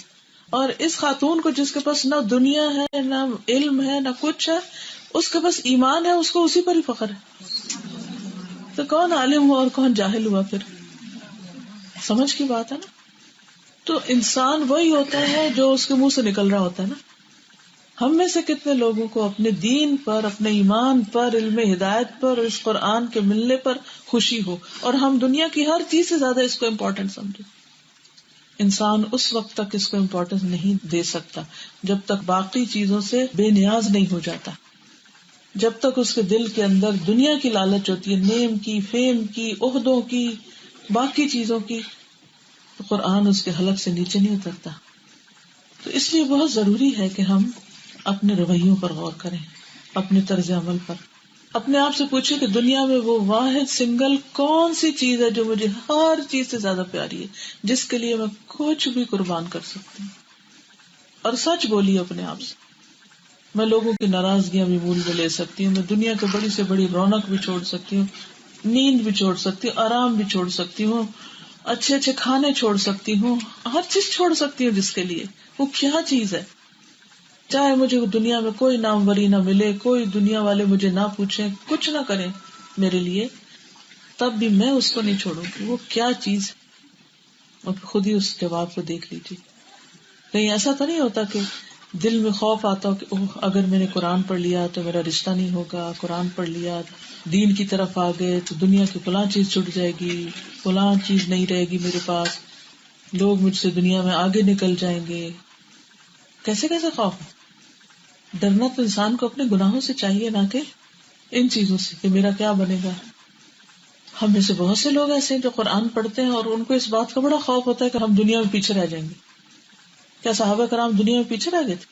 اور اس خاتون کو جس کے پاس نہ دنیا ہے نہ علم ہے نہ کچھ ہے, اس کے پاس ایمان ہے, اس کو اسی پر ہی فخر ہے. تو کون عالم ہوا اور کون جاہل ہوا پھر؟ سمجھ کی بات ہے نا. تو انسان وہی ہوتا ہے جو اس کے منہ سے نکل رہا ہوتا ہے نا. ہم میں سے کتنے لوگوں کو اپنے دین پر, اپنے ایمان پر, علم ہدایت پر, اس قرآن کے ملنے پر خوشی ہو, اور ہم دنیا کی ہر چیز سے زیادہ اس کو امپورٹنٹ سمجھیں. انسان اس وقت تک اس کو امپورٹنس نہیں دے سکتا جب تک باقی چیزوں سے بے نیاز نہیں ہو جاتا. جب تک اس کے دل کے اندر دنیا کی لالچ ہوتی ہے, نیم کی, فیم کی, عہدوں کی, باقی چیزوں کی, تو قرآن اس کے حلق سے نیچے نہیں اترتا. تو اس لیے بہت ضروری ہے کہ ہم اپنے رویوں پر غور کریں, اپنے طرز عمل پر. اپنے آپ سے پوچھیں کہ دنیا میں وہ واحد سنگل کون سی چیز ہے جو مجھے ہر چیز سے زیادہ پیاری ہے, جس کے لیے میں کچھ بھی قربان کر سکتی ہوں. اور سچ بولیے اپنے آپ سے. میں لوگوں کی ناراضگیاں بھی مول میں لے سکتی ہوں, میں دنیا کی بڑی سے بڑی رونق بھی چھوڑ سکتی ہوں, نیند بھی چھوڑ سکتی ہوں, آرام بھی چھوڑ سکتی ہوں, اچھے اچھے کھانے چھوڑ سکتی ہوں, ہر چیز چھوڑ سکتی ہوں جس کے لیے. وہ کیا چیز ہے؟ چاہے مجھے دنیا میں کوئی ناموری نہ ملے, کوئی دنیا والے مجھے نہ پوچھیں, کچھ نہ کریں میرے لیے, تب بھی میں اس کو نہیں چھوڑوں گی. وہ کیا چیز ہے؟ اور پھر خود ہی اس جواب کو دیکھ لیجیے. کہیں ایسا تو نہیں ہوتا کہ دل میں خوف آتا ہو کہ اوہ اگر میں نے قرآن پڑھ لیا تو میرا رشتہ نہیں ہوگا، قرآن پڑھ لیا دین کی طرف آ گئے تو دنیا کی فلاں چیز چھٹ جائے گی، فلاں چیز نہیں رہے گی میرے پاس، لوگ مجھ سے دنیا میں آگے نکل جائیں گے. کیسے کیسے خوف. ڈرنا تو انسان کو اپنے گناہوں سے چاہیے، نہ کہ ان چیزوں سے کہ میرا کیا بنے گا. ہم میں سے بہت سے لوگ ایسے ہیں جو قرآن پڑھتے ہیں اور ان کو اس بات کا بڑا خوف ہوتا ہے کہ ہم دنیا میں پیچھے رہ جائیں گے. کیا صحابہ کرام دنیا میں پیچھے رہ گئے تھے؟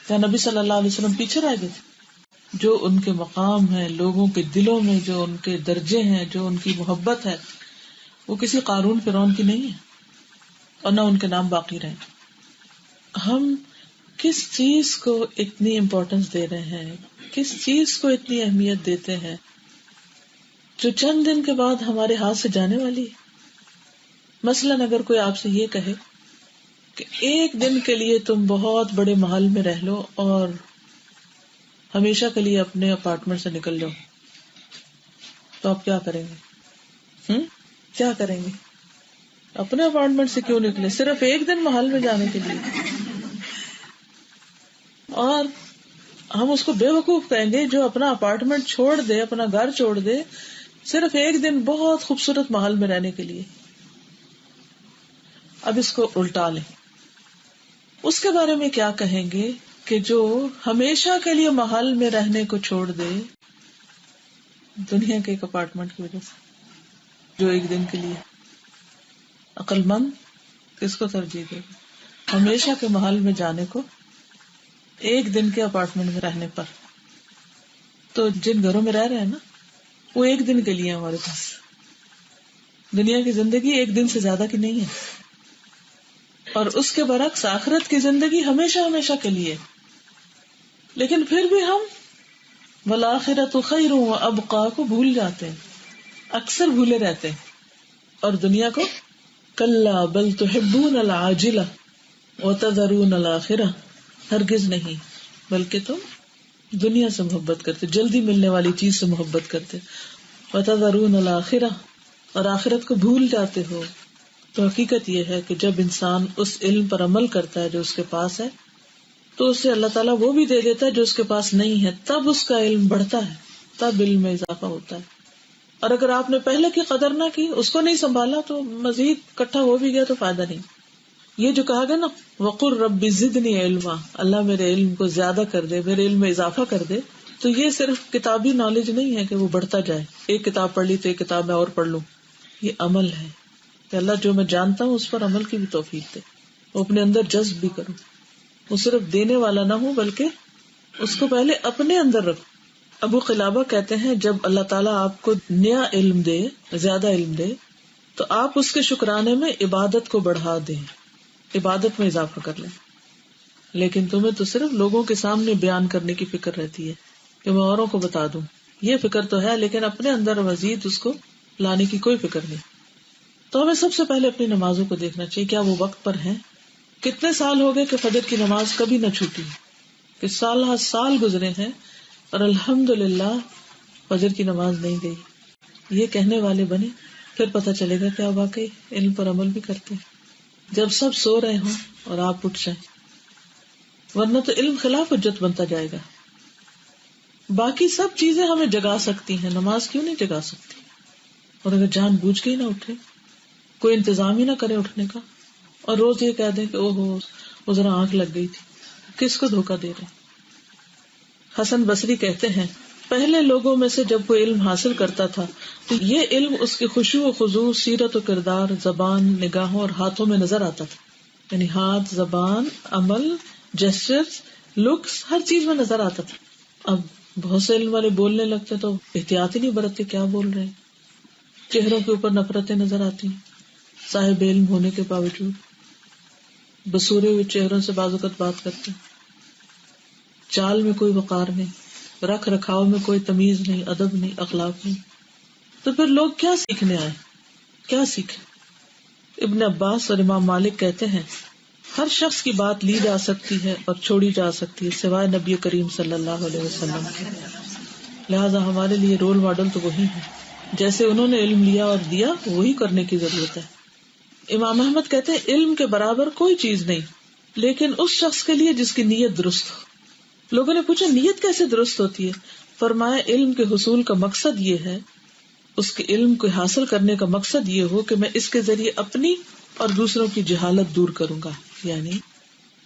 کیا نبی صلی اللہ علیہ وسلم پیچھے رہ گئے تھے؟ جو ان کے مقام ہے لوگوں کے دلوں میں، جو ان کے درجے ہیں، جو ان کی محبت ہے، وہ کسی قارون فرعون کی نہیں ہے، اور نہ ان کے نام باقی رہے. ہم کس چیز کو اتنی امپورٹنس دے رہے ہیں، کس چیز کو اتنی اہمیت دیتے ہیں جو چند دن کے بعد ہمارے ہاتھ سے جانے والی ہے. مثلاً اگر کوئی آپ سے یہ کہے کہ ایک دن کے لیے تم بہت بڑے محل میں رہ لو اور ہمیشہ کے لیے اپنے اپارٹمنٹ سے نکل جاؤ، تو آپ کیا کریں گے؟ کیا کریں گے؟ اپنے اپارٹمنٹ سے کیوں نکلے؟ صرف ایک دن محل میں جانے کے لیے. اور ہم اس کو بے وقوف کہیں گے جو اپنا اپارٹمنٹ چھوڑ دے، اپنا گھر چھوڑ دے صرف ایک دن بہت خوبصورت محل میں رہنے کے لیے. اب اس کو الٹا لیں، اس کے بارے میں کیا کہیں گے کہ جو ہمیشہ کے لیے محل میں رہنے کو چھوڑ دے دنیا کے ایک اپارٹمنٹ کی وجہ سے، جو ایک دن کے لیے. عقل مند کس کو ترجیح دے گا؟ ہمیشہ کے محل میں جانے کو ایک دن کے اپارٹمنٹ میں رہنے پر. تو جن گھروں میں رہ رہے ہیں نا وہ ایک دن کے لیے ہمارے پاس. دنیا کی زندگی ایک دن سے زیادہ کی نہیں ہے، اور اس کے برعکس آخرت کی زندگی ہمیشہ ہمیشہ کے لیے. لیکن پھر بھی ہم والآخرۃ خیر وابقیٰ کو بھول جاتے ہیں، اکثر بھولے رہتے ہیں، اور دنیا کو کلا بل تحبون العاجلہ وتذرون الآخرہ، ہرگز نہیں بلکہ تم دنیا سے محبت کرتے، جلدی ملنے والی چیز سے محبت کرتے، وتذرون الآخرہ، اور آخرت کو بھول جاتے ہو. تو حقیقت یہ ہے کہ جب انسان اس علم پر عمل کرتا ہے جو اس کے پاس ہے تو اسے اللہ تعالیٰ وہ بھی دے دیتا ہے جو اس کے پاس نہیں ہے، تب اس کا علم بڑھتا ہے، تب علم میں اضافہ ہوتا ہے. اور اگر آپ نے پہلے کی قدر نہ کی، اس کو نہیں سنبھالا، تو مزید اکٹھا ہو بھی گیا تو فائدہ نہیں. یہ جو کہا گیا نا وقل رب زدنی علما، اللہ میرے علم کو زیادہ کر دے، میرے علم میں اضافہ کر دے، تو یہ صرف کتابی نالج نہیں ہے کہ وہ بڑھتا جائے، ایک کتاب پڑھ لی تو ایک کتاب میں اور پڑھ لوں. یہ عمل ہے کہ اللہ جو میں جانتا ہوں اس پر عمل کی بھی توفیق دے، وہ اپنے اندر جذب بھی کروں، وہ صرف دینے والا نہ ہو بلکہ اس کو پہلے اپنے اندر رکھو. ابو قلابہ کہتے ہیں جب اللہ تعالیٰ آپ کو نیا علم دے، زیادہ علم دے، تو آپ اس کے شکرانے میں عبادت کو بڑھا دیں، عبادت میں اضافہ کر لیں. لیکن تمہیں تو صرف لوگوں کے سامنے بیان کرنے کی فکر رہتی ہے کہ میں اوروں کو بتا دوں، یہ فکر تو ہے لیکن اپنے اندر مزید اس کو لانے کی کوئی فکر نہیں. تو ہمیں سب سے پہلے اپنی نمازوں کو دیکھنا چاہیے، کیا وہ وقت پر ہیں؟ کتنے سال ہو گئے کہ فجر کی نماز کبھی نہ چھوٹی، کہ سال ہر سال گزرے ہیں اور الحمدللہ فجر کی نماز نہیں گئی. یہ کہنے والے بنے، پھر پتہ چلے گا کہ آپ واقعی علم پر عمل بھی کرتے ہیں. جب سب سو رہے ہوں اور آپ اٹھ جائیں، ورنہ تو علم خلاف حجت بنتا جائے گا. باقی سب چیزیں ہمیں جگا سکتی ہیں، نماز کیوں نہیں جگا سکتی؟ اور اگر جان بوجھ کے ہی نہ اٹھے، کوئی انتظام ہی نہ کرے اٹھنے کا، اور روز یہ کہہ دیں کہ اوہو وہ ذرا آنکھ لگ گئی تھی، کس کو دھوکہ دے رہے؟ حسن بصری کہتے ہیں پہلے لوگوں میں سے جب کوئی علم حاصل کرتا تھا تو یہ علم اس کے خشوع و خضوع، سیرت و کردار، زبان، نگاہوں اور ہاتھوں میں نظر آتا تھا. یعنی ہاتھ، زبان، عمل، جسچرز، لکس، ہر چیز میں نظر آتا تھا. اب بہت سے علم والے بولنے لگتے تو احتیاط ہی نہیں برتتے، کیا بول رہے ہیں. چہروں کے اوپر نفرتیں نظر آتی ہیں صاحب علم ہونے کے باوجود، بسورے ہوئے چہروں سے بعض اوقات بات کرتے ہیں، چال میں کوئی وقار نہیں، رکھ رکھاؤ میں کوئی تمیز نہیں، ادب نہیں، اخلاق نہیں. تو پھر لوگ کیا سیکھنے آئے؟ کیا سیکھیں؟ ابن عباس اور امام مالک کہتے ہیں ہر شخص کی بات لی جا سکتی ہے اور چھوڑی جا سکتی ہے سوائے نبی کریم صلی اللہ علیہ وسلم کے، لہذا ہمارے لیے رول ماڈل تو وہی ہے، جیسے انہوں نے علم لیا اور دیا وہی کرنے کی ضرورت ہے. امام احمد کہتے ہیں علم کے برابر کوئی چیز نہیں، لیکن اس شخص کے لیے جس کی نیت درست ہو۔ لوگوں نے پوچھا نیت کیسے درست ہوتی ہے؟ فرمایا علم کے حصول کا مقصد یہ ہے، اس کے علم کو حاصل کرنے کا مقصد یہ ہو کہ میں اس کے ذریعے اپنی اور دوسروں کی جہالت دور کروں گا، یعنی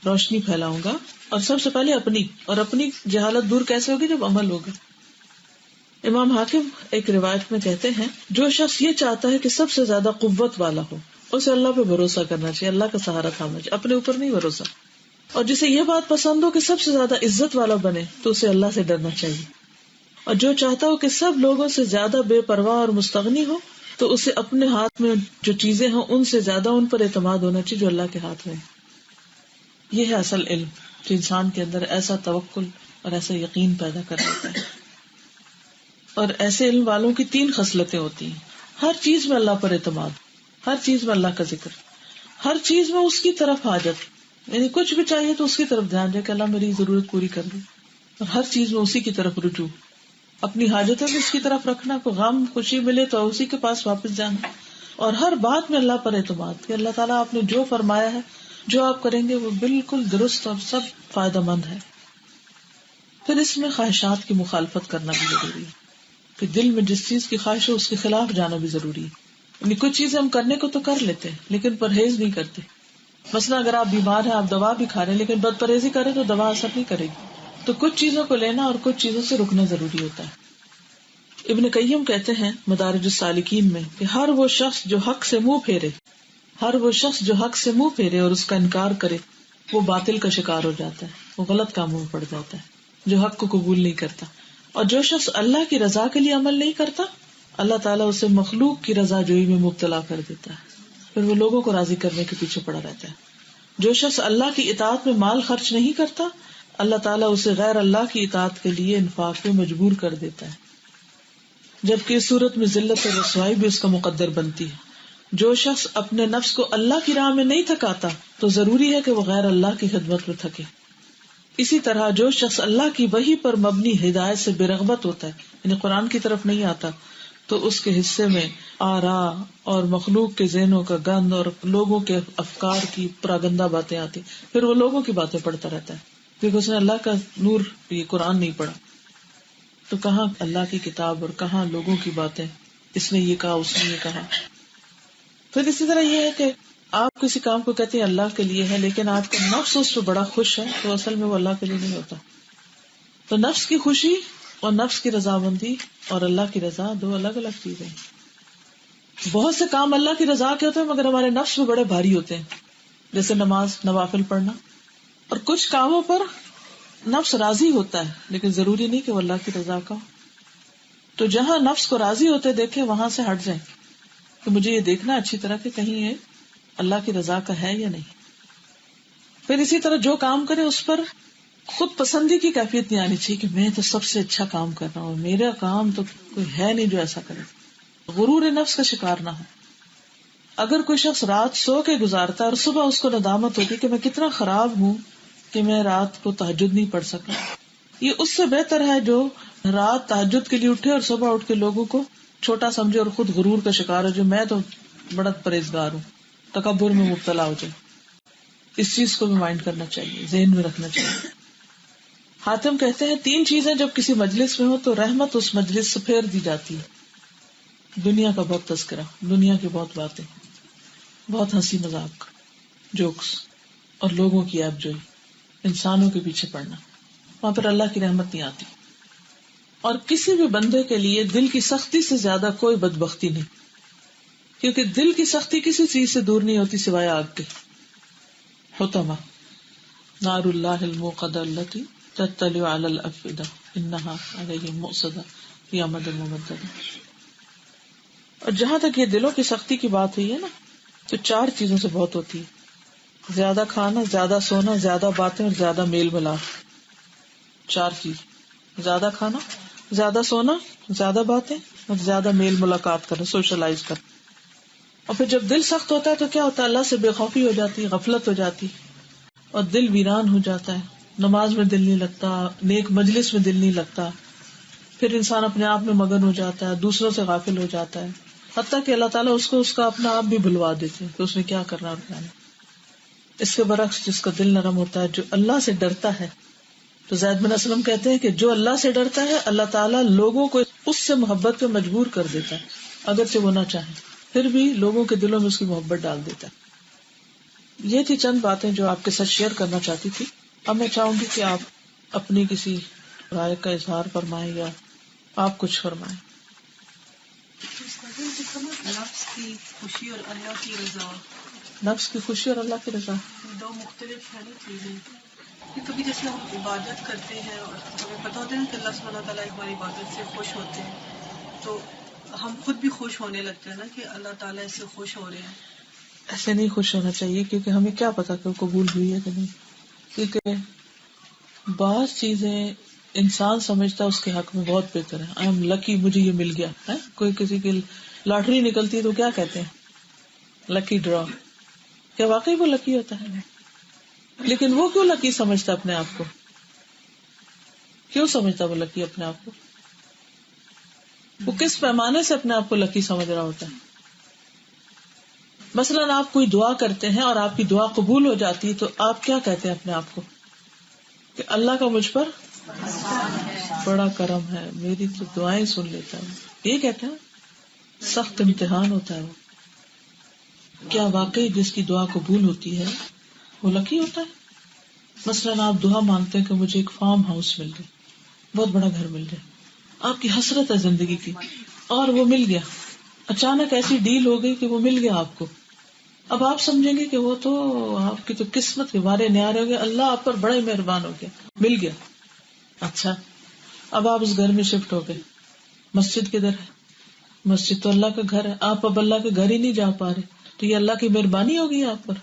روشنی پھیلاؤں گا، اور سب سے پہلے اپنی جہالت دور کیسے ہوگی؟ جب عمل ہوگا۔ امام حاکم ایک روایت میں کہتے ہیں جو شخص یہ چاہتا ہے کہ سب سے زیادہ قوت والا ہو، اسے اللہ پہ بھروسہ کرنا چاہیے، اللہ کا سہارا تھامنا چاہیے، اپنے اوپر نہیں بھروسہ۔ اور جسے یہ بات پسند ہو کہ سب سے زیادہ عزت والا بنے تو اسے اللہ سے ڈرنا چاہیے۔ اور جو چاہتا ہو کہ سب لوگوں سے زیادہ بے پرواہ اور مستغنی ہو تو اسے اپنے ہاتھ میں جو چیزیں ہوں ان سے زیادہ ان پر اعتماد ہونا چاہیے جو اللہ کے ہاتھ میں ہے۔ یہ ہے اصل علم جو انسان کے اندر ایسا توکل اور ایسا یقین پیدا کر دیتا ہے۔ اور ایسے علم والوں کی 3 خصلتیں ہوتی ہیں، ہر چیز میں اللہ پر اعتماد، ہر چیز میں اللہ کا ذکر، ہر چیز میں اس کی طرف حاجت، یعنی کچھ بھی چاہیے تو اس کی طرف دھیان دے کہ اللہ میری ضرورت پوری کر دے، اور ہر چیز میں اسی کی طرف رجوع، اپنی حاجتوں کو اس کی طرف رکھنا، کوئی غم خوشی ملے تو اسی کے پاس واپس جانا، اور ہر بات میں اللہ پر اعتماد کہ اللہ تعالیٰ آپ نے جو فرمایا ہے، جو آپ کریں گے وہ بالکل درست اور سب فائدہ مند ہے۔ پھر اس میں خواہشات کی مخالفت کرنا بھی ضروری ہے کہ دل میں جس چیز کی خواہش ہے اس کے خلاف جانا بھی ضروری ہے۔ یعنی کچھ چیزیں ہم کرنے کو تو کر لیتے ہیں لیکن پرہیز نہیں کرتے۔ مثلا اگر آپ بیمار ہیں، آپ دوا بھی کھا رہے ہیں لیکن بد پرہیزی کریں تو دوا اثر نہیں کرے گی، تو کچھ چیزوں کو لینا اور کچھ چیزوں سے رکنا ضروری ہوتا ہے۔ ابن قیم کہتے ہیں مدارج السالکین میں کہ ہر وہ شخص جو حق سے منہ پھیرے اور اس کا انکار کرے وہ باطل کا شکار ہو جاتا ہے، وہ غلط کاموں میں پڑ جاتا ہے، جو حق کو قبول نہیں کرتا۔ اور جو شخص اللہ کی رضا کے لیے عمل نہیں کرتا، اللہ تعالیٰ اسے مخلوق کی رضا جوئی میں مبتلا کر دیتا ہے، پھر وہ لوگوں کو راضی کرنے کے پیچھے پڑا رہتا ہے۔ جو شخص اللہ کی اطاعت میں مال خرچ نہیں کرتا، اللہ تعالیٰ اسے غیر اللہ کی اطاعت کے لیے انفاق میں مجبور کر دیتا ہے، جبکہ اس صورت میں ذلت اور رسوائی بھی اس کا مقدر بنتی ہے۔ جو شخص اپنے نفس کو اللہ کی راہ میں نہیں تھکاتا تو ضروری ہے کہ وہ غیر اللہ کی خدمت میں تھکے۔ اسی طرح جو شخص اللہ کی وحی پر مبنی ہدایت سے بے رغبت ہوتا ہے، یعنی قرآن کی طرف نہیں آتا، تو اس کے حصے میں آراء اور مخلوق کے ذہنوں کا گند اور لوگوں کے افکار کی پراگندہ باتیں آتی، پھر وہ لوگوں کی باتیں پڑھتا رہتا ہے کیونکہ اس نے اللہ کا نور یہ قرآن نہیں پڑھا۔ تو کہاں اللہ کی کتاب اور کہاں لوگوں کی باتیں، اس نے یہ کہا اس نے یہ کہا۔ پھر اسی طرح یہ ہے کہ آپ کسی کام کو کہتے ہیں اللہ کے لیے ہے لیکن آپ کا نفس اس پہ بڑا خوش ہے تو اصل میں وہ اللہ کے لیے نہیں ہوتا۔ تو نفس کی خوشی اور نفس کی رضامندی اور اللہ کی رضا 2 الگ الگ چیزیں ہیں۔ بہت سے کام اللہ کی رضا کے ہوتے ہیں مگر ہمارے نفس میں بڑے بھاری ہوتے ہیں، جیسے نماز نوافل پڑھنا، اور کچھ کاموں پر نفس راضی ہوتا ہے لیکن ضروری نہیں کہ وہ اللہ کی رضا کا ہو۔ تو جہاں نفس کو راضی ہوتے دیکھیں وہاں سے ہٹ جائیں کہ مجھے یہ دیکھنا اچھی طرح کہ کہیں یہ اللہ کی رضا کا ہے یا نہیں۔ پھر اسی طرح جو کام کرے اس پر خود پسندی کی کیفیت نہیں آنی چاہیے کہ میں تو سب سے اچھا کام کر رہا ہوں، میرا کام تو کوئی ہے نہیں جو ایسا کرے، غرور نفس کا شکار نہ ہو۔ اگر کوئی شخص رات سو کے گزارتا ہے اور صبح اس کو ندامت ہوتی کہ میں کتنا خراب ہوں کہ میں رات کو تہجد نہیں پڑھ سکا، یہ اس سے بہتر ہے جو رات تہجد کے لیے اٹھے اور صبح اٹھ کے لوگوں کو چھوٹا سمجھے اور خود غرور کا شکار ہو جو میں تو بڑا پرہیزگار ہوں، تکبر میں مبتلا ہو جائے۔ اس چیز کو بھی مائنڈ کرنا چاہیے، ذہن میں رکھنا چاہیے۔ حاتم کہتے ہیں 3 چیزیں جب کسی مجلس میں ہو تو رحمت اس مجلس سے پھیر دی جاتی ہے۔ دنیا کا بہت تذکرہ، دنیا کی بہت باتیں، بہت ہنسی مذاق، جوکس اور لوگوں کی عیب جوئی، انسانوں کے پیچھے پڑنا، وہاں پر اللہ کی رحمت نہیں آتی۔ اور کسی بھی بندے کے لیے دل کی سختی سے زیادہ کوئی بدبختی نہیں، کیونکہ دل کی سختی کسی چیز سے دور نہیں ہوتی سوائے آگ کے۔ حطمہ نار اللہ الموقدہ التی تطلع علی الافئدہ انها علیہم مؤصدہ فی امد ممددہ۔ اور جہاں تک یہ دلوں کی سختی کی بات ہوئی ہے نا، تو 4 چیزوں سے بہت ہوتی ہے: زیادہ کھانا، زیادہ سونا، زیادہ باتیں اور زیادہ میل ملاپ۔ 4 چیز: زیادہ کھانا، زیادہ سونا، زیادہ باتیں اور زیادہ میل ملاقات کرنا، سوشلائز کرنا۔ اور پھر جب دل سخت ہوتا ہے تو کیا ہوتا ہے؟ اللہ سے بے خوفی ہو جاتی ہے، غفلت ہو جاتی اور دل ویران ہو جاتا ہے، نماز میں دل نہیں لگتا، نیک مجلس میں دل نہیں لگتا، پھر انسان اپنے آپ میں مگن ہو جاتا ہے، دوسروں سے غافل ہو جاتا ہے، حتیٰ کہ اللہ تعالیٰ اس کو اس کا اپنا آپ بھی بھلوا دیتے ہیں کہ اس نے کیا کرنا اور کیا نہیں. اس کے برعکس جس کا دل نرم ہوتا ہے، جو اللہ سے ڈرتا ہے، تو زید بن اسلم کہتے ہیں کہ جو اللہ سے ڈرتا ہے اللہ تعالیٰ لوگوں کو اس سے محبت پہ مجبور کر دیتا ہے، اگرچہ وہ نہ چاہیں، پھر بھی لوگوں کے دلوں میں اس کی محبت ڈال دیتا ہے. یہ تھی چند باتیں جو آپ کے ساتھ شیئر کرنا چاہتی تھی. اب میں چاہوں گی کہ آپ اپنی کسی رائے کا اظہار فرمائیں یا آپ کچھ فرمائیں.
نفس کی خوشی اور اللہ کی رضا.
نفس کی خوشی اور اللہ کی رضا
دو مختلف ہے نا چیزیں. کبھی جیسے ہم عبادت کرتے ہیں اور ہمیں پتہ ہوتا ہے کہ اللہ سبحانہ تعالیٰ ہماری عبادت سے خوش ہوتے ہیں، تو ہم خود بھی خوش ہونے لگتے ہیں نا کہ اللہ تعالیٰ اس سے خوش ہو رہے ہیں.
ایسے نہیں خوش ہونا چاہیے، کیونکہ ہمیں کیا پتا کہ وہ قبول ہوئی ہے کہ نہیں. کیونکہ بعض چیزیں انسان سمجھتا ہے اس کے حق میں بہت بہتر ہے. آئی ایم لکی، مجھے یہ مل گیا ہے. کوئی کسی کی لاٹری نکلتی ہے تو کیا کہتے ہیں؟ لکی ڈرا. کیا واقعی وہ لکی ہوتا ہے؟ لیکن وہ کیوں لکی سمجھتا اپنے آپ کو؟ کیوں سمجھتا وہ لکی اپنے آپ کو؟ وہ کس پیمانے سے اپنے آپ کو لکی سمجھ رہا ہوتا ہے؟ مثلاً آپ کوئی دعا کرتے ہیں اور آپ کی دعا قبول ہو جاتی ہے تو آپ کیا کہتے ہیں اپنے آپ کو؟ کہ اللہ کا مجھ پر بڑا کرم ہے، میری تو دعائیں سن لیتا ہے. یہ کہتے ہیں سخت امتحان ہوتا ہے. وہ کیا واقعی جس کی دعا قبول ہوتی ہے وہ لکی ہوتا ہے؟ مثلاً آپ دعا مانگتے ہیں کہ مجھے ایک فارم ہاؤس مل جائے، بہت بڑا گھر مل جائے، آپ کی حسرت ہے زندگی کی، اور وہ مل گیا. اچانک ایسی ڈیل ہو گئی کہ وہ مل گیا آپ کو. اب آپ سمجھیں گے کہ وہ تو آپ کی تو قسمت کے بارے نیارے ہو گئے، اللہ آپ پر بڑا ہی مہربان ہو گیا، مل گیا. اچھا، اب آپ اس گھر میں شفٹ ہو گئے. مسجد کدھر ہے؟ مسجد تو اللہ کا گھر ہے. آپ اب اللہ کے گھر ہی نہیں جا پا رہے، تو یہ اللہ کی مہربانی ہوگی آپ پر.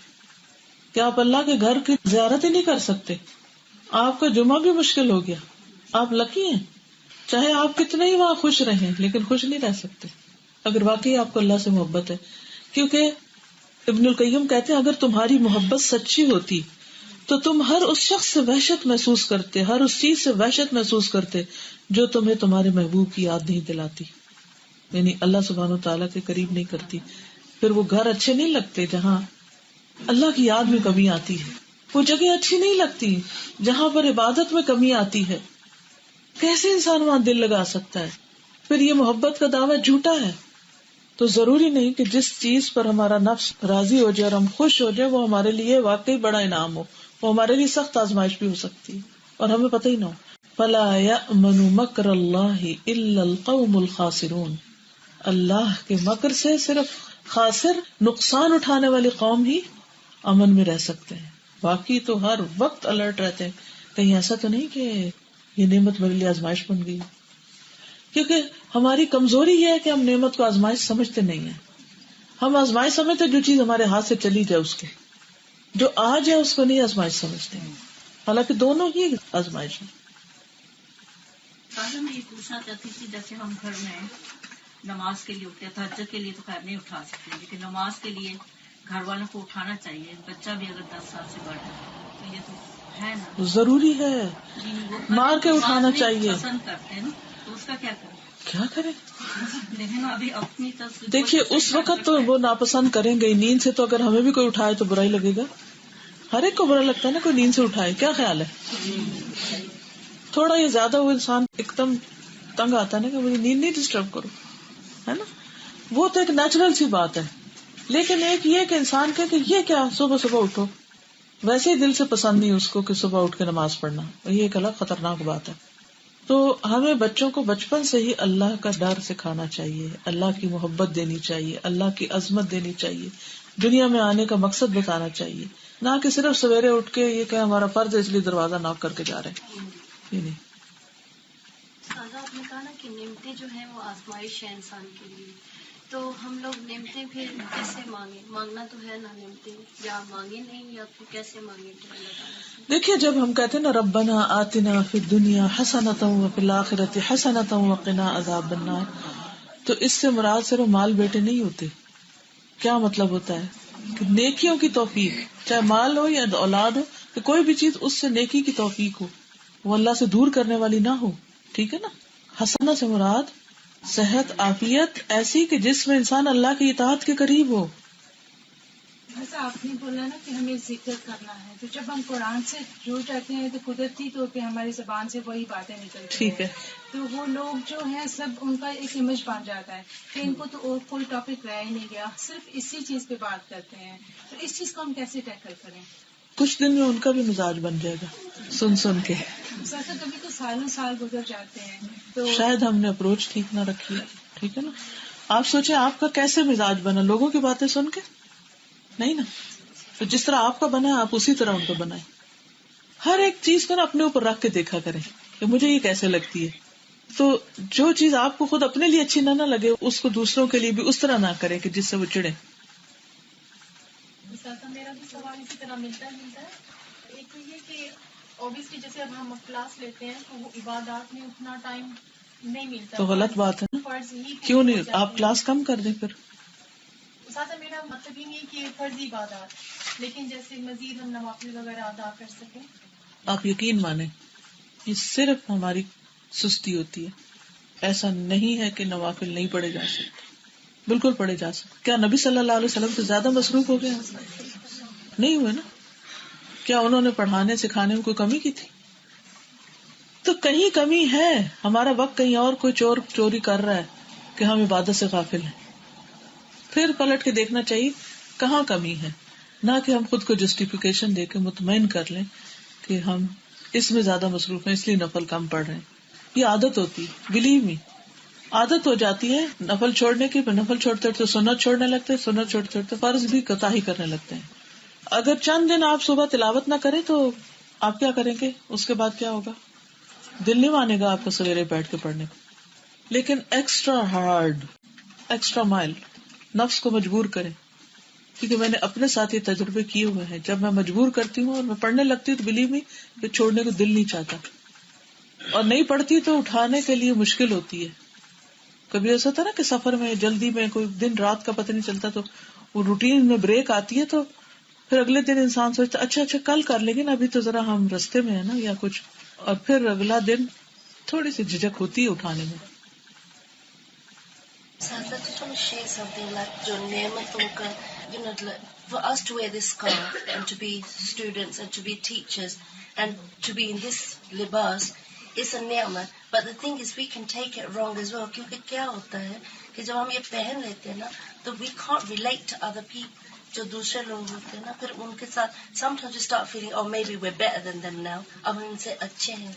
کیا آپ اللہ کے گھر کی زیارت ہی نہیں کر سکتے؟ آپ کا جمعہ بھی مشکل ہو گیا. آپ لکی ہیں. چاہے آپ کتنے ہی وہاں خوش رہیں لیکن خوش نہیں رہ سکتے اگر واقعی آپ کو اللہ سے محبت ہے. کیونکہ ابن القیم کہتے ہیں اگر تمہاری محبت سچی ہوتی تو تم ہر اس شخص سے وحشت محسوس کرتے، ہر اس چیز سے وحشت محسوس کرتے جو تمہیں تمہارے محبوب کی یاد نہیں دلاتی، یعنی اللہ سبحانہ تعالیٰ کے قریب نہیں کرتی. پھر وہ گھر اچھے نہیں لگتے جہاں اللہ کی یاد میں کمی آتی ہے. وہ جگہ اچھی نہیں لگتی جہاں پر عبادت میں کمی آتی ہے. کیسے انسان وہاں دل لگا سکتا ہے؟ پھر یہ محبت کا دعویٰ جھوٹا ہے. تو ضروری نہیں کہ جس چیز پر ہمارا نفس راضی ہو جائے اور ہم خوش ہو جائے وہ ہمارے لیے واقعی بڑا انعام ہو. وہ ہمارے لیے سخت آزمائش بھی ہو سکتی ہے اور ہمیں پتہ ہی نہ ہو. فَلَا يَأْمَنُ مَكْرَ اللَّهِ إِلَّا الْقَوْمُ الْخَاسِرُونَ. اللہ کے مکر سے صرف خاسر، نقصان اٹھانے والی قوم ہی امن میں رہ سکتے ہیں. باقی تو ہر وقت الرٹ رہتے ہیں کہیں ایسا تو نہیں کہ یہ نعمت میرے لیے آزمائش بن گئی. کیونکہ ہماری کمزوری یہ ہے کہ ہم نعمت کو آزمائش سمجھتے نہیں ہیں. ہم آزمائش سمجھتے جو چیز ہمارے ہاتھ سے چلی جائے اس کے، جو آ جائے اس کو نہیں آزمائش سمجھتے ہیں، حالانکہ دونوں ہی آزمائش ہیں.
میں یہ پوچھنا چاہتی تھی جیسے ہم گھر میں نماز کے لیے اٹھتے ہیں، تہجد کے لیے تو خیر نہیں اٹھا سکتے، لیکن نماز کے لیے گھر والوں کو اٹھانا چاہیے. بچہ بھی اگر 10 سال سے بڑھ ہے تو یہ تو ہے نا،
ضروری ہے مار کے اٹھانا چاہیے.
پسند کرتے ہیں نا، تو اس کا کیا کریں؟
کیا کریں؟
لیکن ابھی اپنی طرف
دیکھیے اس وقت تو وہ ناپسند کریں گے نیند سے، تو اگر ہمیں بھی کوئی اٹھائے تو برا ہی لگے گا. ہر ایک کو برا لگتا ہے نا کوئی نیند سے اٹھائے. کیا خیال ہے؟ تھوڑا یہ زیادہ وہ انسان ایک دم تنگ آتا ہے نا کہ مجھے نیند نہیں ڈسٹرب کرو، ہے نا. وہ تو ایک نیچرل سی بات ہے. لیکن ایک یہ کہ انسان کہ یہ کیا صبح صبح اٹھو، ویسے ہی دل سے پسند نہیں اس کو کہ صبح اٹھ کے نماز پڑھنا، یہ ایک الگ خطرناک بات ہے. تو ہمیں بچوں کو بچپن سے ہی اللہ کا ڈر سکھانا چاہیے، اللہ کی محبت دینی چاہیے، اللہ کی عظمت دینی چاہیے، دنیا میں آنے کا مقصد بتانا چاہیے، نہ کہ صرف سویرے اٹھ کے یہ کہ ہمارا فرض ہے اس لیے دروازہ ناک کر کے جا رہے ہیں. یہ نہیں.
آپ نے کہا نا کہ نعمتیں جو ہیں وہ آزمائش ہے انسان کے لیے، تو ہم لوگ نعمتیں پھر کیسے مانگیں؟ مانگنا تو ہے نا نعمتیں، یا مانگے نہیں یا پھر کیسے مانگیں اللہ تعالیٰ سے؟
دیکھیے جب ہم کہتے ہیں نا ربنا آتنا فی الدنیا حسنۃ وفی الآخرۃ حسنۃ وقنا عذاب النار، تو اس سے مراد صرف مال بیٹے نہیں ہوتے. کیا مطلب ہوتا ہے کہ نیکیوں کی توفیق، چاہے مال ہو یا اولاد ہو، کہ کوئی بھی چیز اس سے نیکی کی توفیق ہو، وہ اللہ سے دور کرنے والی نہ ہو. ٹھیک ہے نا. حسنہ سے مراد صحت عافیت ایسی کہ جس میں انسان اللہ کی اطاعت کے قریب ہو.
جیسا آپ نے بولا نا کہ ہمیں ذکر کرنا ہے، تو جب ہم قرآن سے جڑ جاتے ہیں تو قدرتی طور پہ ہماری زبان سے وہی باتیں نکلتی
ٹھیک ہے.
تو وہ لوگ جو ہیں سب ان کا ایک امیج بن جاتا ہے کہ ان کو تو اور کوئی ٹاپک رہ ہی نہیں گیا، صرف اسی چیز پہ بات کرتے ہیں. تو اس چیز کو ہم کیسے ٹیکل کریں؟
کچھ دن میں ان کا بھی مزاج بن جائے گا سن سن کے.
ایسا کبھی تو سالوں سال گزر جاتے ہیں تو
شاید ہم نے اپروچ ٹھیک نہ رکھی. ٹھیک ہے نا. آپ سوچیں آپ کا کیسے مزاج بنا لوگوں کی باتیں سن کے؟ نہیں نا. تو جس طرح آپ کا بنا ہے آپ اسی طرح ان کو بنائیں. ہر ایک چیز کو نا اپنے اوپر رکھ کے دیکھا کریں کہ مجھے یہ کیسے لگتی ہے. تو جو چیز آپ کو خود اپنے لیے اچھی نہ لگے اس کو دوسروں کے لیے بھی اس طرح نہ کریں کہ جس سے وہ چڑھے.
میرا بھی سوال اسی طرح ملتا ہے. ایک تو یہ کہ اوبیسلی جیسے اب ہم کلاس لیتے ہیں تو وہ عبادات میں اتنا ٹائم نہیں ملتا.
تو غلط بات ہے نا.
فرض ہی
کیوں نہیں آپ کلاس کم کر دیں پھر.
ساتھ میرا مطلب یہ نہیں کہ فرضی عبادات، لیکن جیسے مزید ہم نوافل وغیرہ ادا کر سکیں.
آپ یقین مانیں یہ صرف ہماری سستی ہوتی ہے. ایسا نہیں ہے کہ نوافل نہیں پڑھے جا سکتے، بالکل پڑھے جا سکتے. کیا نبی صلی اللہ علیہ وسلم سے زیادہ مصروف ہو گئے؟ نہیں ہوئے نا. کیا انہوں نے پڑھانے سکھانے میں کوئی کمی کی تھی؟ تو کہیں کمی ہے. ہمارا وقت کہیں اور کوئی چور چوری کر رہا ہے کہ ہم عبادت سے غافل ہیں. پھر پلٹ کے دیکھنا چاہیے کہاں کمی ہے، نہ کہ ہم خود کو جسٹیفیکیشن دے کے مطمئن کر لیں کہ ہم اس میں زیادہ مصروف ہیں اس لیے نفل کم پڑھ رہے ہیں. یہ عادت ہوتی ہے، بلیو می، عادت ہو جاتی ہے نفل چھوڑنے کی. نفل چھوڑتے تو سنت چھوڑنے لگتے، سنت چھوڑتے چھوڑتے فرض بھی کوتاہی کرنے لگتے ہیں. اگر چند دن آپ صبح تلاوت نہ کریں تو آپ کیا کریں گے؟ اس کے بعد کیا ہوگا؟ دل نہیں مانے گا آپ کو سویرے بیٹھ کے پڑھنے کو. لیکن ایکسٹرا ہارڈ، ایکسٹرا مائل نفس کو مجبور کریں. کیونکہ میں نے اپنے ساتھ یہ تجربے کیے ہوئے ہیں. جب میں مجبور کرتی ہوں اور میں پڑھنے لگتی ہوں تو بلیو می پھر چھوڑنے کو دل نہیں چاہتا، اور نہیں پڑھتی تو اٹھانے کے لیے مشکل ہوتی ہے. کبھی ایسا ہوتا نا کہ سفر میں جلدی میں کوئی دن رات کا پتہ نہیں چلتا تو وہ روٹین میں بریک آتی ہے تو پھر اگلے دن انسان سوچتا اچھا کل کر لیں گے نا، ابھی تو ذرا ہم رستے میں ہیں نا یا کچھ، اور پھر اگلا دن تھوڑی سی جھجک ہوتی ہے اٹھانے میں.
share something like جو نعمتوں کا for us to wear this scarf and to be students and to be teachers and to be in this libas is a ni'mat, but the thing is we can take it wrong as well. کیونکہ کیا ہوتا ہے کہ جب ہم یہ پہن لیتے ہیں نا تو we can't relate to other people. جو دوسرے لوگ ہوتے ہیں نا پھر ان کے ساتھ sometimes you start feeling oh maybe we're better than them now, اب ہم ان سے اچھے ہیں.